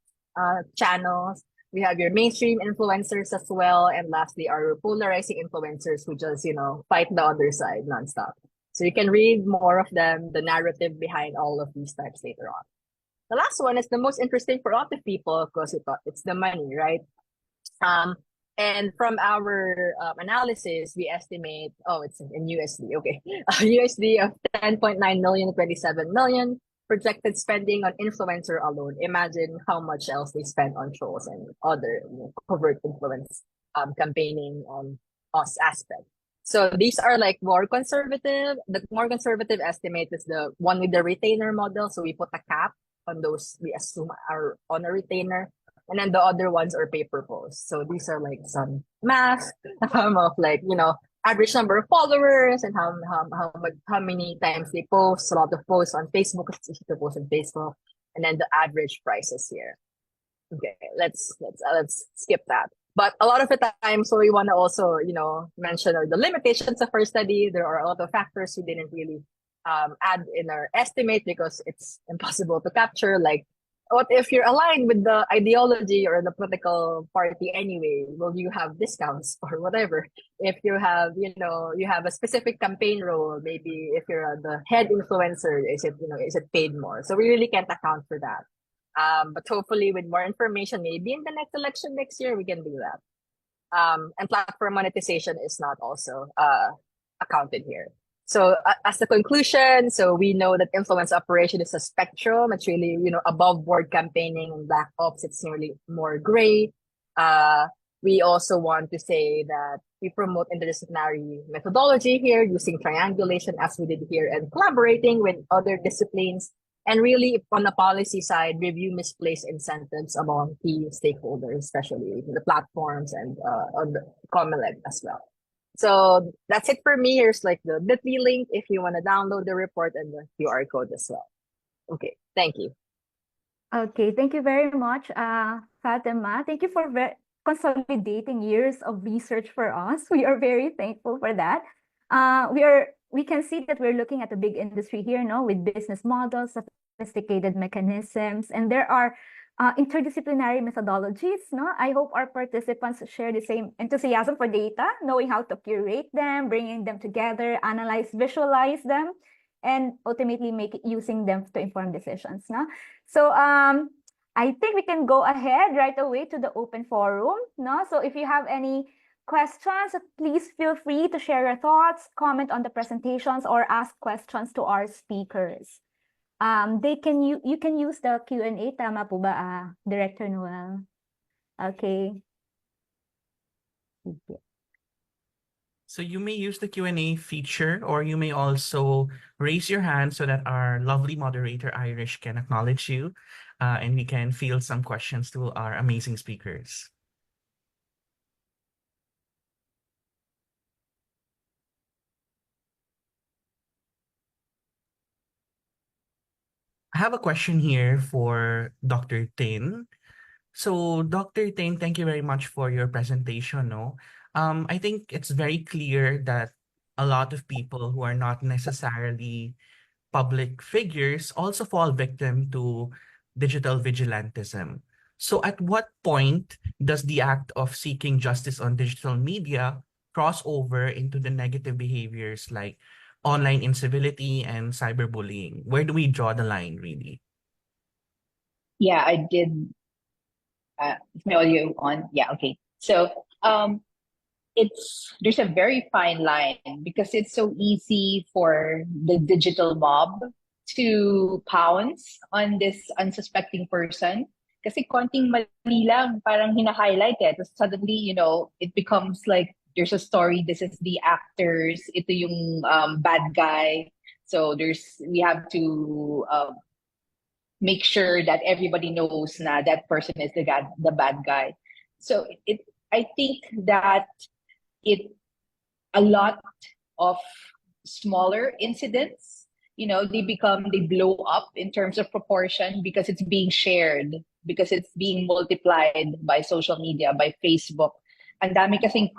channels. We have your mainstream influencers as well, and lastly, our polarizing influencers who just fight the other side nonstop. So you can read more of them, the narrative behind all of these types later on. The last one is the most interesting for a lot of people because it's the money, right? Um, and from our analysis, we estimate, oh, it's in USD, okay, USD of 10.9 million, 27 million projected spending on influencer alone. Imagine how much else they spend on trolls and other covert influence campaigning on us aspect. So these are like more conservative. The more conservative estimate is the one with the retainer model. So we put a cap on those we assume are on a retainer. And then the other ones are paper posts. So these are like some math of like, average number of followers and how many times they post, a lot of posts on Facebook, it's easy to post on Facebook, and then the average prices here. Okay, let's skip that. But a lot of the time, so we want to also, mention the limitations of our study. There are a lot of factors we didn't really add in our estimate because it's impossible to capture. Like, what if you're aligned with the ideology or the political party anyway? Will you have discounts or whatever? If you have, you have a specific campaign role, maybe if you're the head influencer, is it paid more? So we really can't account for that. But hopefully with more information, maybe in the next election next year, we can do that. And platform monetization is not also accounted here. So as the conclusion, so we know that influence operation is a spectrum. It's really, above board campaigning and black ops, it's nearly more gray. We also want to say that we promote interdisciplinary methodology here using triangulation as we did here and collaborating with other disciplines. And really, on the policy side, review misplaced incentives among key stakeholders, especially the platforms and on the COMELEC as well. So that's it for me. Here's like the bit.ly link if you want to download the report and the QR code as well. Okay, thank you. Okay, thank you very much, Fatima. Thank you for consolidating years of research for us. We are very thankful for that. We can see that we're looking at a big industry here, no, with business models, sophisticated mechanisms, and there are interdisciplinary methodologies, no? I hope our participants share the same enthusiasm for data, knowing how to curate them, bringing them together, analyze, visualize them, and ultimately using them to inform decisions, no? So I think we can go ahead right away to the open forum, no? So if you have any questions, please feel free to share your thoughts, comment on the presentations, or ask questions to our speakers. You can use the Q&A, tama po ba, Director Noel? Okay. So you may use the Q&A feature, or you may also raise your hand so that our lovely moderator, Irish, can acknowledge you, and we can field some questions to our amazing speakers. I have a question here for Dr. Tin. So, Dr. Tin, thank you very much for your presentation. No, I think it's very clear that a lot of people who are not necessarily public figures also fall victim to digital vigilantism. So, at what point does the act of seeking justice on digital media cross over into the negative behaviors like online incivility and cyberbullying? Where do we draw the line, really? Yeah, I did. Is my audio on? Yeah, okay. So there's a very fine line because it's so easy for the digital mob to pounce on this unsuspecting person. Kasi konting mali lang, parang hina-highlight eh. Tapos suddenly, it becomes like there's a story, this is the actors, ito yung bad guy. So we have to make sure that everybody knows na that person is the bad guy. So I think that a lot of smaller incidents, they blow up in terms of proportion because it's being shared because it's being multiplied by social media, by Facebook. Ang dami kasing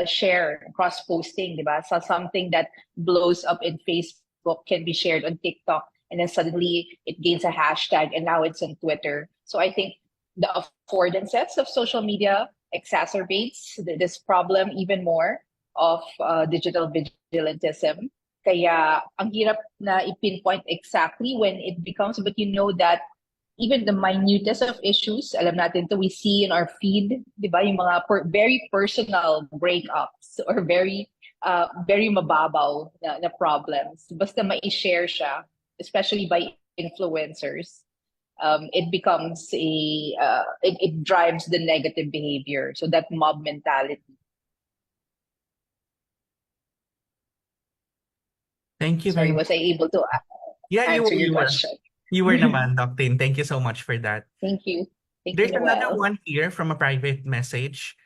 share, cross posting, di ba? So something that blows up in Facebook can be shared on TikTok, and then suddenly it gains a hashtag, and now it's on Twitter. So I think the affordances of social media exacerbates this problem even more of digital vigilantism. Kaya ang hirap na i-pinpoint exactly when it becomes, but you know that even the minutest of issues, alam natin to, we see in our feed, di ba, yung mga very personal breakups or very mababaw na problems. Basta mai-share siya, especially by influencers, it becomes it drives the negative behavior. So that mob mentality. Thank you very Sorry, much. was I able to Yeah, answer your you were. question? You were naman, Doc Tin. Thank you so much for that. Thank you. Thank you, There's another Noel. one here from a private message.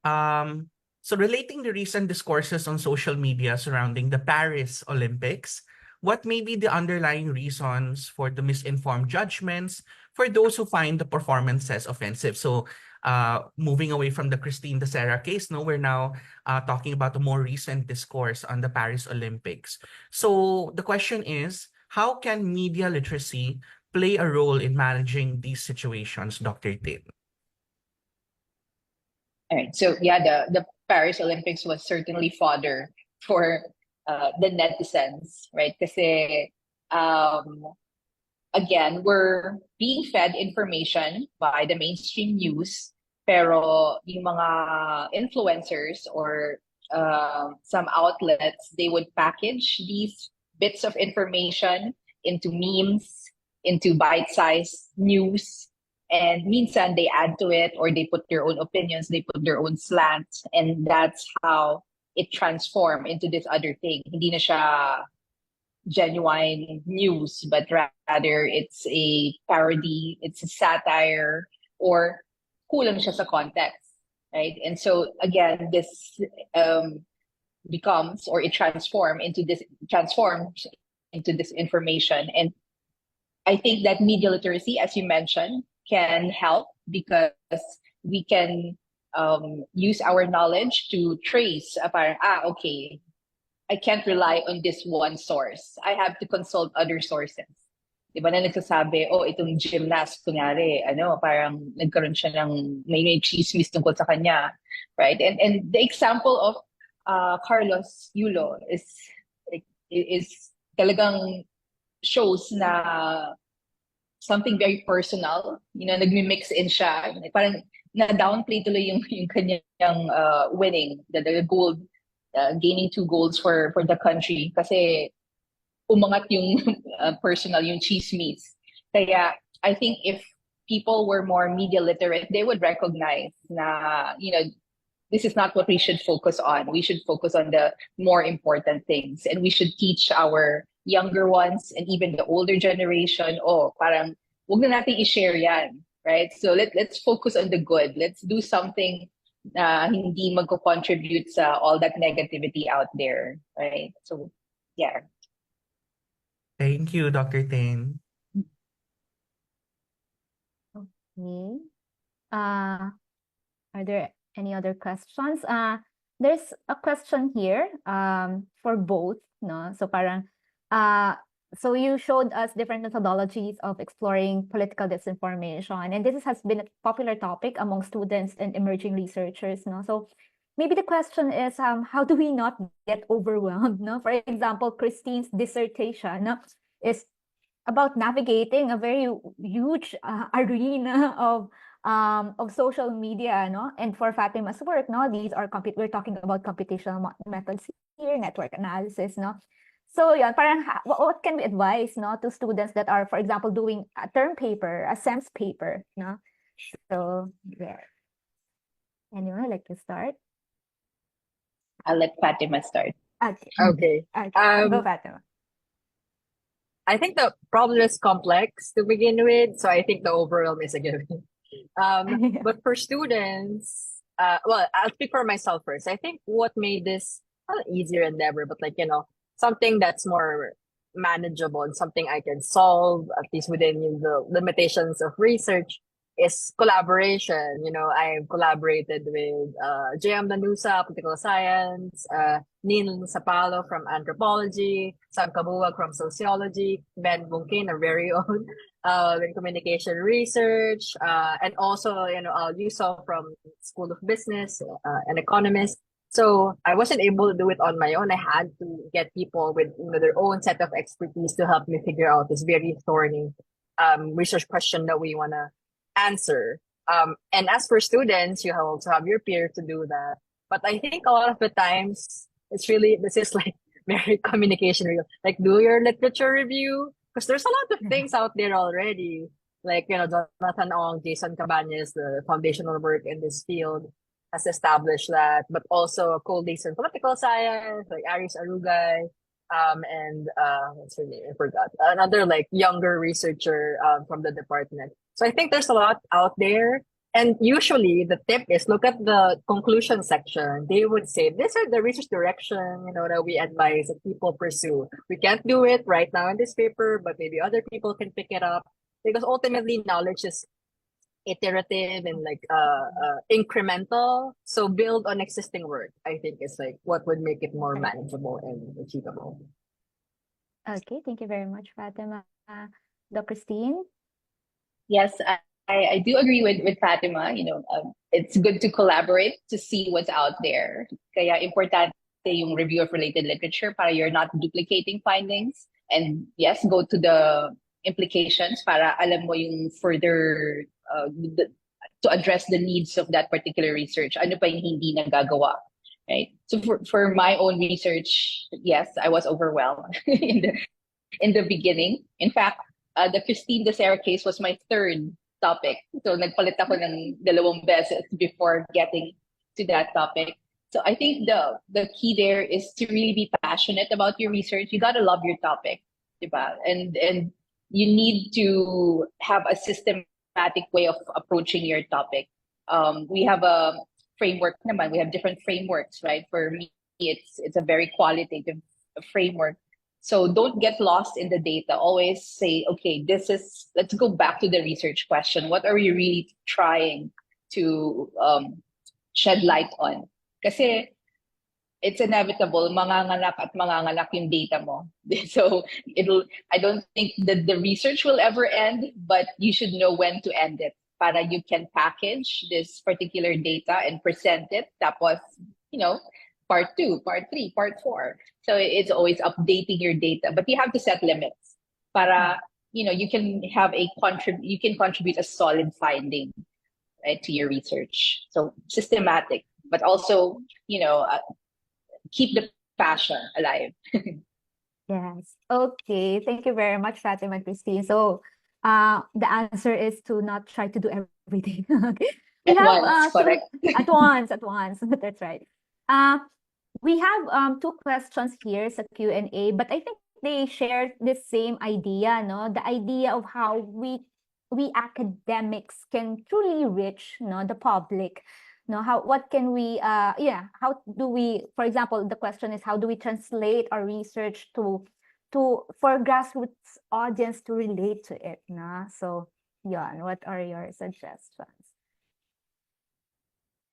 So relating the recent discourses on social media surrounding the Paris Olympics, what may be the underlying reasons for the misinformed judgments for those who find the performances offensive? So moving away from the Christine de Serra case, no, we're now talking about a more recent discourse on the Paris Olympics. So the question is, how can media literacy play a role in managing these situations, Dr. Tin? All right. So yeah, the Paris Olympics was certainly fodder for the netizens, right? Kasi again, we're being fed information by the mainstream news, pero yung mga influencers or some outlets, they would package these bits of information into memes, into bite-sized news, and minsan they add to it or they put their own opinions, they put their own slants, and that's how it transformed into this other thing. Hindi na siya genuine news, but rather it's a parody, it's a satire, or kulang siya sa context, right? And so again, this becomes, or it transforms into this information. And I think that media literacy, as you mentioned, can help because we can use our knowledge to trace, okay, I can't rely on this one source. I have to consult other sources. Diba na nagsasabi, oh, itong gymnast, kunyari, parang nagkaroon siya ng may chismis tungkol sa kanya, right? And the example of Carlos Yulo is talagang shows na something very personal. Nagmi-mix in siya. Parang na-downplay tuloy yung kanyang winning, the gold, gaining 2 golds for the country kasi umangat yung personal, yung chismis. Kaya I think if people were more media literate, they would recognize na, this is not what we should focus on. We should focus on the more important things. And we should teach our younger ones and even the older generation, parang wag na natin i-share yan, right? So let's focus on the good. Let's do something na hindi magko-contribute sa all that negativity out there, right? So, yeah. Thank you, Dr. Tin. Okay. Are there any other questions? There's a question here for both, no? So parang so you showed us different methodologies of exploring political disinformation, and this has been a popular topic among students and emerging researchers, no? So maybe the question is, how do we not get overwhelmed, no? For example, Christine's dissertation, no, is about navigating a very huge arena of social media, no? And for Fatima's work, no, we're talking about computational methods here, network analysis, no? So yeah, parang what can we advise, no, to students that are, for example, doing a term paper, a SEMS paper, no? So there. Anyone like to start? I'll let Fatima start. Okay. Go, Fatima. I think the problem is complex to begin with, so I think the overwhelm is a given. But for students, well, I'll speak for myself first. I think what made this not an easier endeavor, but something that's more manageable and something I can solve, at least within the limitations of research, is collaboration. I've collaborated with JM Lanusa, political science, Nin Sapalo from anthropology, Sam Kabuwag from sociology, Ben Bunkin, our very own, in communication research, and also, Yuso from School of Business, an economist. So I wasn't able to do it on my own. I had to get people with their own set of expertise to help me figure out this very thorny research question that we want to answer. And as for students, you also have your peer to do that. But I think a lot of the times this is like very communication real. Like, do your literature review, because there's a lot of things out there already. Like, Jonathan Ong, Jason Cabañas, the foundational work in this field has established that, but also colleagues in political science, like Aris Arugay, and what's her name? I forgot. Another like younger researcher from the department. So I think there's a lot out there. And usually the tip is look at the conclusion section. They would say, these are the research direction, that we advise that people pursue. We can't do it right now in this paper, but maybe other people can pick it up, because ultimately knowledge is iterative and like incremental. So build on existing work, I think, is like what would make it more manageable and achievable. Okay, thank you very much, Fatima. Dr. Christine? Yes, I do agree with Fatima. It's good to collaborate to see what's out there. Kaya importante yung review of related literature para you're not duplicating findings. And yes, go to the implications para alam mo yung further to address the needs of that particular research. Ano pa yung hindi nagagawa, right? So for my own research, yes, I was overwhelmed in the beginning. In fact, the Christine Dessera case was my third topic. So nagpalit ako ng 2 beses before getting to that topic. So I think the key there is to really be passionate about your research. You gotta love your topic, diba? And you need to have a systematic way of approaching your topic. We have a framework naman. We have different frameworks, right? For me, it's a very qualitative framework. So don't get lost in the data. Always say, okay, let's go back to the research question. What are we really trying to shed light on? Kasi it's inevitable, manganganak at manganganak yung data mo. So I don't think that the research will ever end, but you should know when to end it para you can package this particular data and present it. Tapos, part 2, part 3, part 4. So it's always updating your data, but you have to set limits para, you can contribute a solid finding, right, to your research. So systematic, but also, keep the passion alive. Yes. Okay. Thank you very much, Fatima and Christine. So, the answer is to not try to do everything. Okay. We At have once, correct. at once. That's right. We have 2 questions here sa Q&A, but I think they share the same idea, no? The idea of how we academics can truly reach, the public. What can we how do we, for example, the question is, how do we translate our research for grassroots audience to relate to it, so what are your suggestions?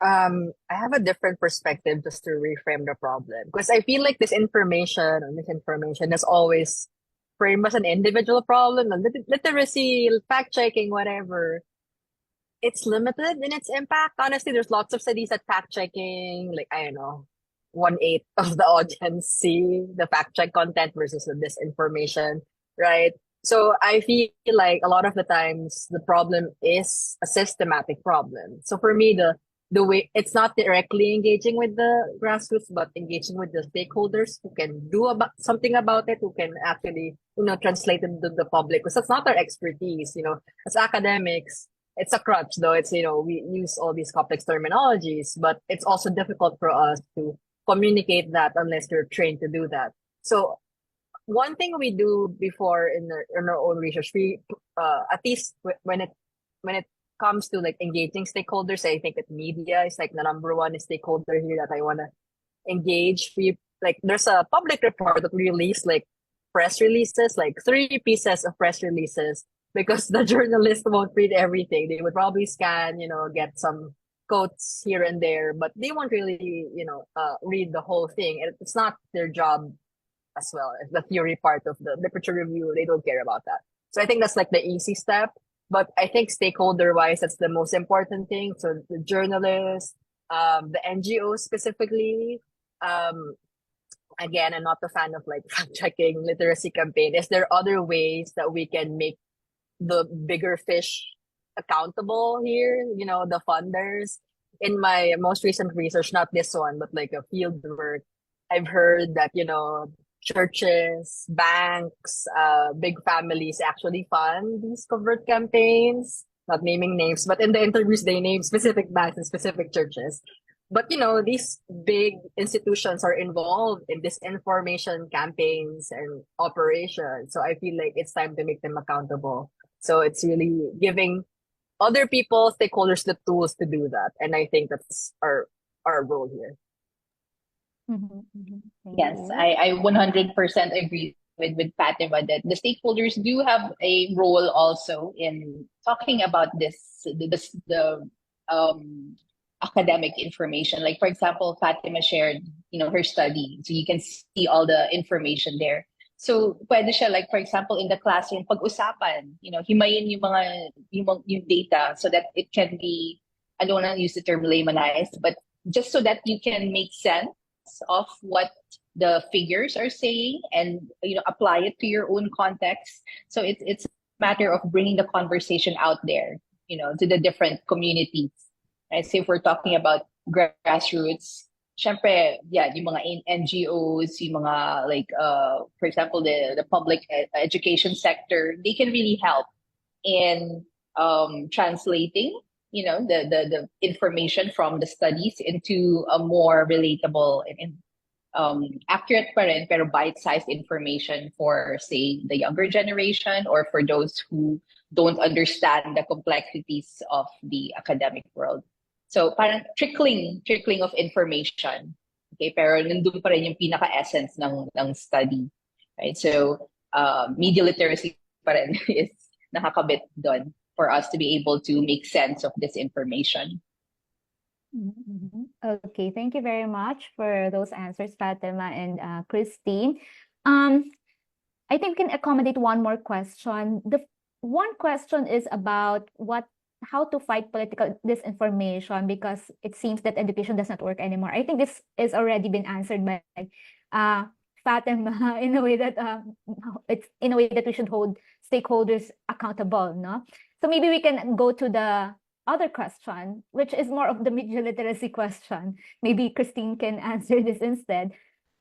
I have a different perspective just to reframe the problem, because I feel like this information or misinformation is always framed as an individual problem, literacy, fact checking, whatever. It's limited in its impact. Honestly, there's lots of studies that fact checking, like, I don't know, 1/8 of the audience see the fact check content versus the disinformation, right? So I feel like a lot of the times the problem is a systematic problem. So for me, the way it's not directly engaging with the grassroots, but engaging with the stakeholders who can do something about it, who can actually, translate it to the public, because that's not our expertise. As academics, it's a crutch, though. It's, we use all these complex terminologies, but it's also difficult for us to communicate that unless you're trained to do that. So one thing we do before in our own research, we at least when it comes to like engaging stakeholders, I think that media is like the number one stakeholder here that I want to engage. There's a public report that we released like press releases, like 3 pieces of press releases, because the journalist won't read everything. They would probably scan, get some quotes here and there, but they won't really, read the whole thing. And it's not their job as well as the theory part of the literature review. They don't care about that. So I think that's like the easy step. But I think stakeholder wise, that's the most important thing. So the journalists, the NGOs specifically, um, again, I'm not a fan of like fact checking literacy campaign. Is there other ways that we can make the bigger fish accountable here? The funders. In my most recent research, not this one, but like a field work, I've heard that, churches, banks, big families actually fund these covert campaigns, not naming names, but in the interviews, they name specific banks and specific churches. But these big institutions are involved in disinformation campaigns and operations. So I feel like it's time to make them accountable. So it's really giving other people, stakeholders, the tools to do that. And I think that's our role here. Thank Yes, you. I 100% agree with Fatima that the stakeholders do have a role also in talking about the academic information. Like for example, Fatima shared, her study, so you can see all the information there. So pwede siya, like for example, in the classroom, pag-usapan, himayin yung data so that it can be, I don't want to use the term laymanized, but just so that you can make sense of what the figures are saying and apply it to your own context. So it's a matter of bringing the conversation out there, to the different communities. Right? So if we're talking about grassroots, syempre, yeah, yung mga NGOs, yung mga like for example the public education sector, they can really help in translating the information from the studies into a more relatable and accurate pa rin, pero bite-sized information for, say, the younger generation or for those who don't understand the complexities of the academic world. So parang trickling of information. Okay, pero nandun pa rin yung pinaka-essence ng study. Right? So media literacy pa rin is nakakabit doon for us to be able to make sense of this information. Okay, thank you very much for those answers, Fatima and Christine. I think we can accommodate one more question. The one question is about how to fight political disinformation, because it seems that education does not work anymore. I think this has already been answered by Fatima in a way that we should hold stakeholders accountable, no? So maybe we can go to the other question, which is more of the media literacy question. Maybe Christine can answer this instead.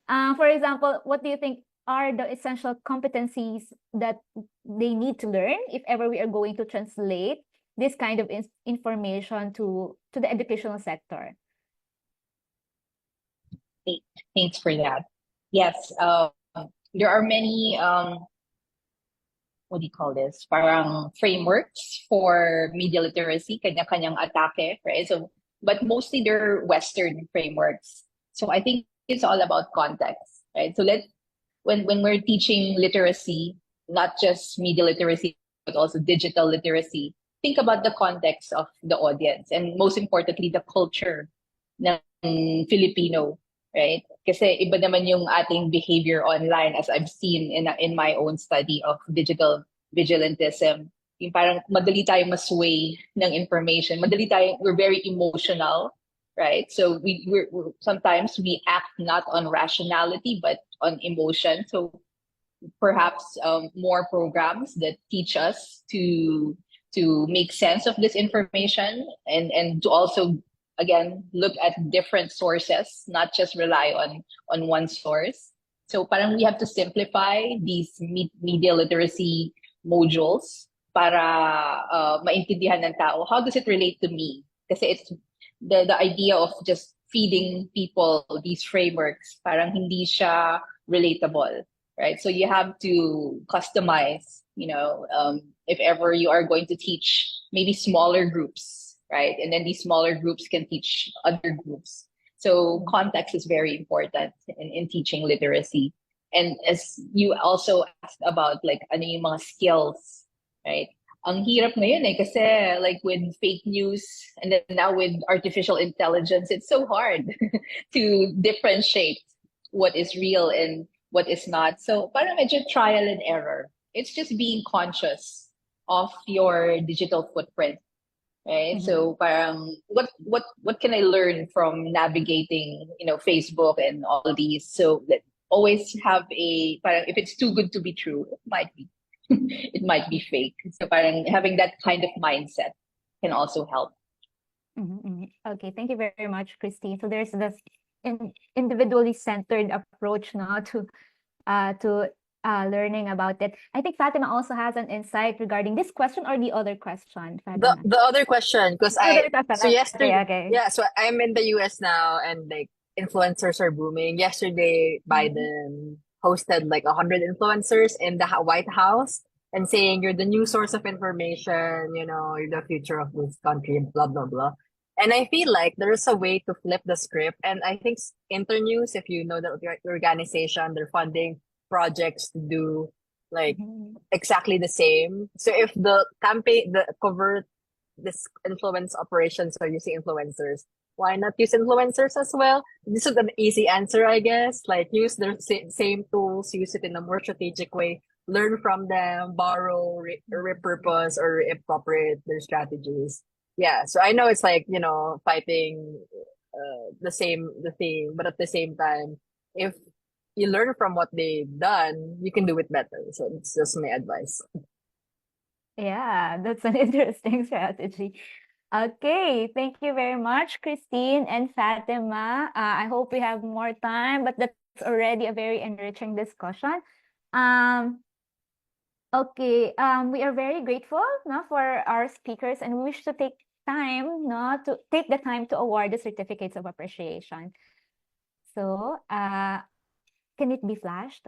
For example, what do you think are the essential competencies that they need to learn if ever we are going to translate this kind of information to the educational sector? Thanks for that. Yes, there are many what do you call this? Parang frameworks for media literacy, kanya-kanyang atake, right? So, but mostly they're Western frameworks. So I think it's all about context, right? So when we're teaching literacy, not just media literacy, but also digital literacy, think about the context of the audience and most importantly, the culture ng Filipino, right? Kasi iba naman yung ating behavior online, as I've seen in my own study of digital vigilantism. Yung parang madali tayong masway ng information. We're very emotional, right? So we're sometimes we act not on rationality, but on emotion. So perhaps more programs that teach us to make sense of this information and to also again look at different sources, not just rely on one source. So parang we have to simplify these media literacy modules para maintindihan ng tao, how does it relate to me? Kasi it's the idea of just feeding people these frameworks, parang hindi siya relatable, right? So you have to customize, if ever you are going to teach maybe smaller groups, right? And then these smaller groups can teach other groups. So context is very important in teaching literacy. And as you also asked about like ano yung mga skills, right? Ang hirap ngayon kasi like with fake news and then now with artificial intelligence, it's so hard to differentiate what is real and what is not. So parang medyo trial and error. It's just being conscious of your digital footprint, right? Mhm. So parang what can I learn from navigating, Facebook and all these? So that always have a parang if it's too good to be true, it might be it might be fake. So parang having that kind of mindset can also help. Okay, thank you very much, Christine. So there's this individually centered approach now to learning about it. I think Fatima also has an insight regarding this question or the other question, The Fatima. the other question, because The other question. so Okay, yesterday, okay. yeah, so I'm in the US now, and like influencers are booming. Yesterday, Biden hosted like 100 influencers in the White House and saying you're the new source of information, you're the future of this country, and blah blah blah. And I feel like there's a way to flip the script, and I think Internews, if you know the organization, they're funding projects to do like Mhm. exactly the same. So if the campaign, the covert, this influence operations are using influencers, why not use influencers as well? This is an easy answer, I guess. Like use their same tools, use it in a more strategic way, learn from them, borrow, repurpose, or incorporate their strategies. Yeah, so I know it's like, fighting the theme, but at the same time, if you learn from what they've done, you can do it better. So it's just my advice. Yeah, that's an interesting strategy. Okay, thank you very much, Christine and Fatima. I hope we have more time, but that's already a very enriching discussion. Um, okay, we are very grateful no, for our speakers and we wish to take time no, to take the time to award the certificates of appreciation. So, can it be flashed?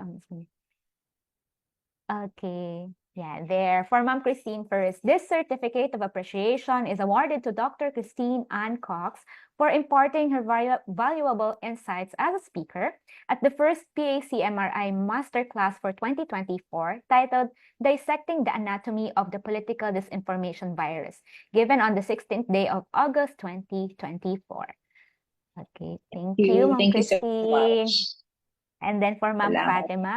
Okay. Yeah, there. For Ma'am Christine first, this certificate of appreciation is awarded to Dr. Christine Ann Cox for imparting her valuable insights as a speaker at the first PACMRI Masterclass for 2024 titled Dissecting the Anatomy of the Political Disinformation Virus, given on the 16th day of August 2024. Okay, thank you, Ma'am Thank you so Christine. much. And then for Ma'am Salamat. Fatima.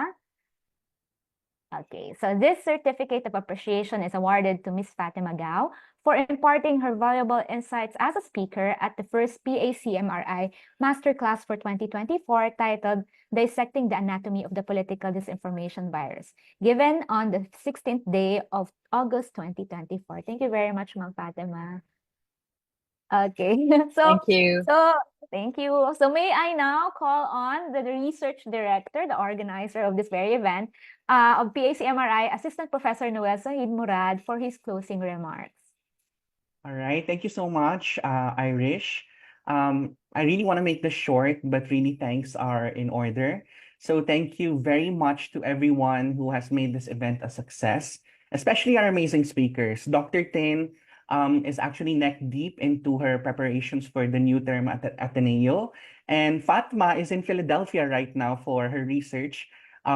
Okay, so this certificate of appreciation is awarded to Miss Fatima Gao for imparting her valuable insights as a speaker at the first PACMRI Masterclass for 2024 titled Dissecting the Anatomy of the Political Disinformation Virus, given on the 16th day of August 2024. Thank you very much, Ma'am Fatima. Okay, Thank you. so thank you. So may I now call on the research director, the organizer of this very event, of PACMRI, Assistant Professor Noel Sahid Murad, for his closing remarks. All right. Thank you so much, Irish. I really want to make this short, but really thanks are in order. So thank you very much to everyone who has made this event a success, especially our amazing speakers. Dr. Tin is actually neck deep into her preparations for the new term at Ateneo. And Fatma is in Philadelphia right now for her research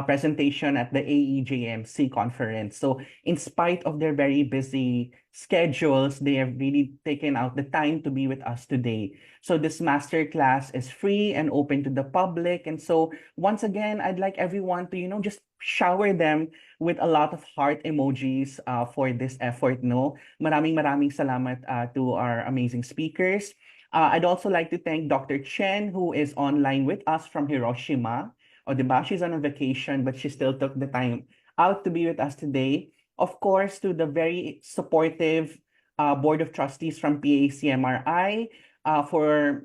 presentation at the AEJMC conference. So in spite of their very busy schedules, they have really taken out the time to be with us today. So this masterclass is free and open to the public. And so once again, I'd like everyone to, just shower them with a lot of heart emojis for this effort. No, maraming salamat to our amazing speakers. I'd also like to thank Dr. Chen, who is online with us from Hiroshima. O, diba? She's on a vacation, but she still took the time out to be with us today. Of course, to the very supportive Board of Trustees from PACMRI for,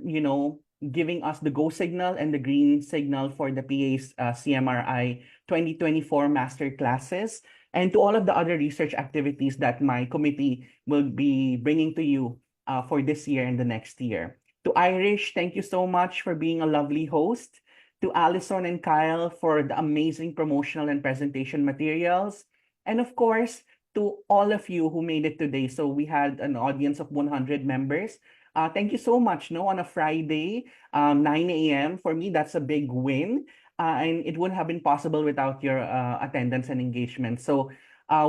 giving us the go signal and the green signal for the PACMRI 2024 master classes, and to all of the other research activities that my committee will be bringing to you for this year and the next year. To Irish, thank you so much for being a lovely host. To Allison and Kyle for the amazing promotional and presentation materials. And of course, to all of you who made it today. So we had an audience of 100 members. Thank you so much. No, on a Friday, 9 a.m. For me, that's a big win. and it wouldn't have been possible without your attendance and engagement. So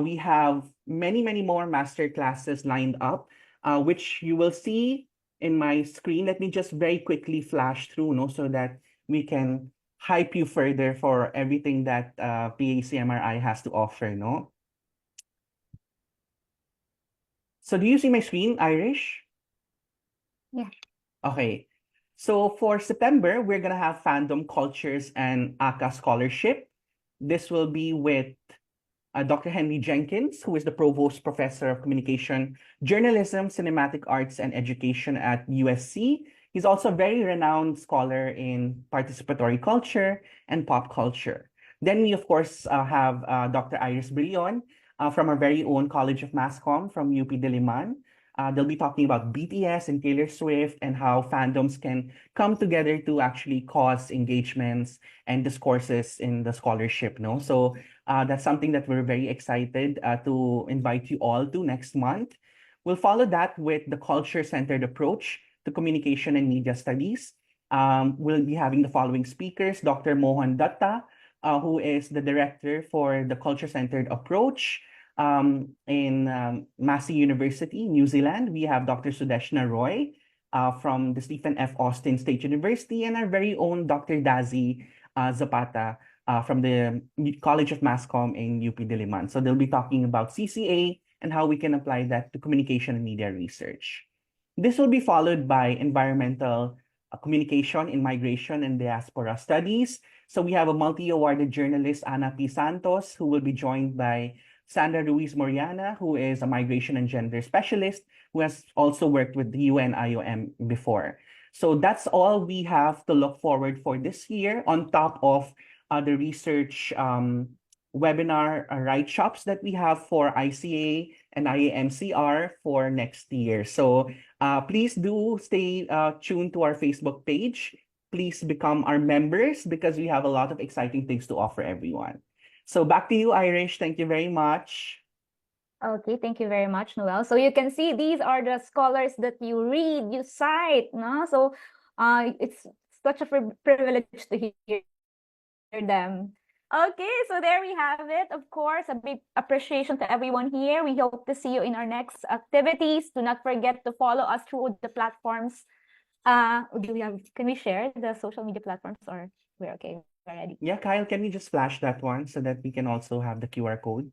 we have many, many more master classes lined up, which you will see in my screen. Let me just very quickly flash through, no, so that we can hype you further for everything that PACMRI has to offer, no? So do you see my screen, Irish? Yeah. Okay. So for September, we're gonna have Fandom Cultures and ACA Scholarship. This will be with Dr. Henry Jenkins, who is the Provost Professor of Communication, Journalism, Cinematic Arts, and Education at USC. He's also a very renowned scholar in participatory culture and pop culture. Then we, of course, have Dr. Iris Brillon from our very own College of Mass Comm from UP Diliman. They'll be talking about BTS and Taylor Swift and how fandoms can come together to actually cause engagements and discourses in the scholarship. No, so that's something that we're very excited to invite you all to next month. We'll follow that with the culture-centered approach to communication and media studies. We'll be having the following speakers: Dr. Mohan Datta, who is the director for the culture-centered approach in Massey University, New Zealand. We have Dr. Sudeshna Roy from the Stephen F. Austin State University, and our very own Dr. Dazi Zapata from the College of Mass Comm in UP Diliman. So they'll be talking about CCA and how we can apply that to communication and media research. This will be followed by environmental communication in migration and diaspora studies. So we have a multi-awarded journalist, Ana P. Santos, who will be joined by Sandra Ruiz Moriana, who is a migration and gender specialist, who has also worked with the UN IOM before. So that's all we have to look forward for this year, on top of the research webinar write-ups that we have for ICA and IAMCR for next year. So please do stay tuned to our Facebook page. Please become our members because we have a lot of exciting things to offer everyone. So back to you, Irish. Thank you very much. Okay, thank you very much, Noel. So you can see these are the scholars that you read, you cite, no? So it's such a privilege to hear them. Okay, so there we have it. Of course, a big appreciation to everyone here. We hope to see you in our next activities. Do not forget to follow us through the platforms. Can we share the social media platforms, or we're okay already? Yeah, Kyle, can we just flash that one so that we can also have the QR code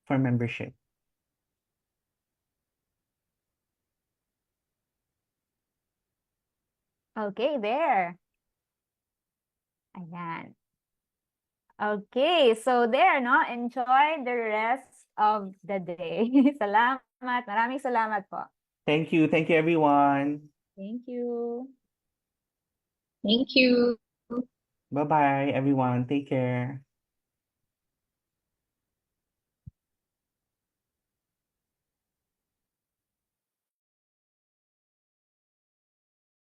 for membership? Okay, there. Ayan. Okay, so there, no? Enjoy the rest of the day. Salamat. Maraming salamat po. Thank you. Thank you, everyone. Thank you. Thank you. Bye-bye, everyone. Take care.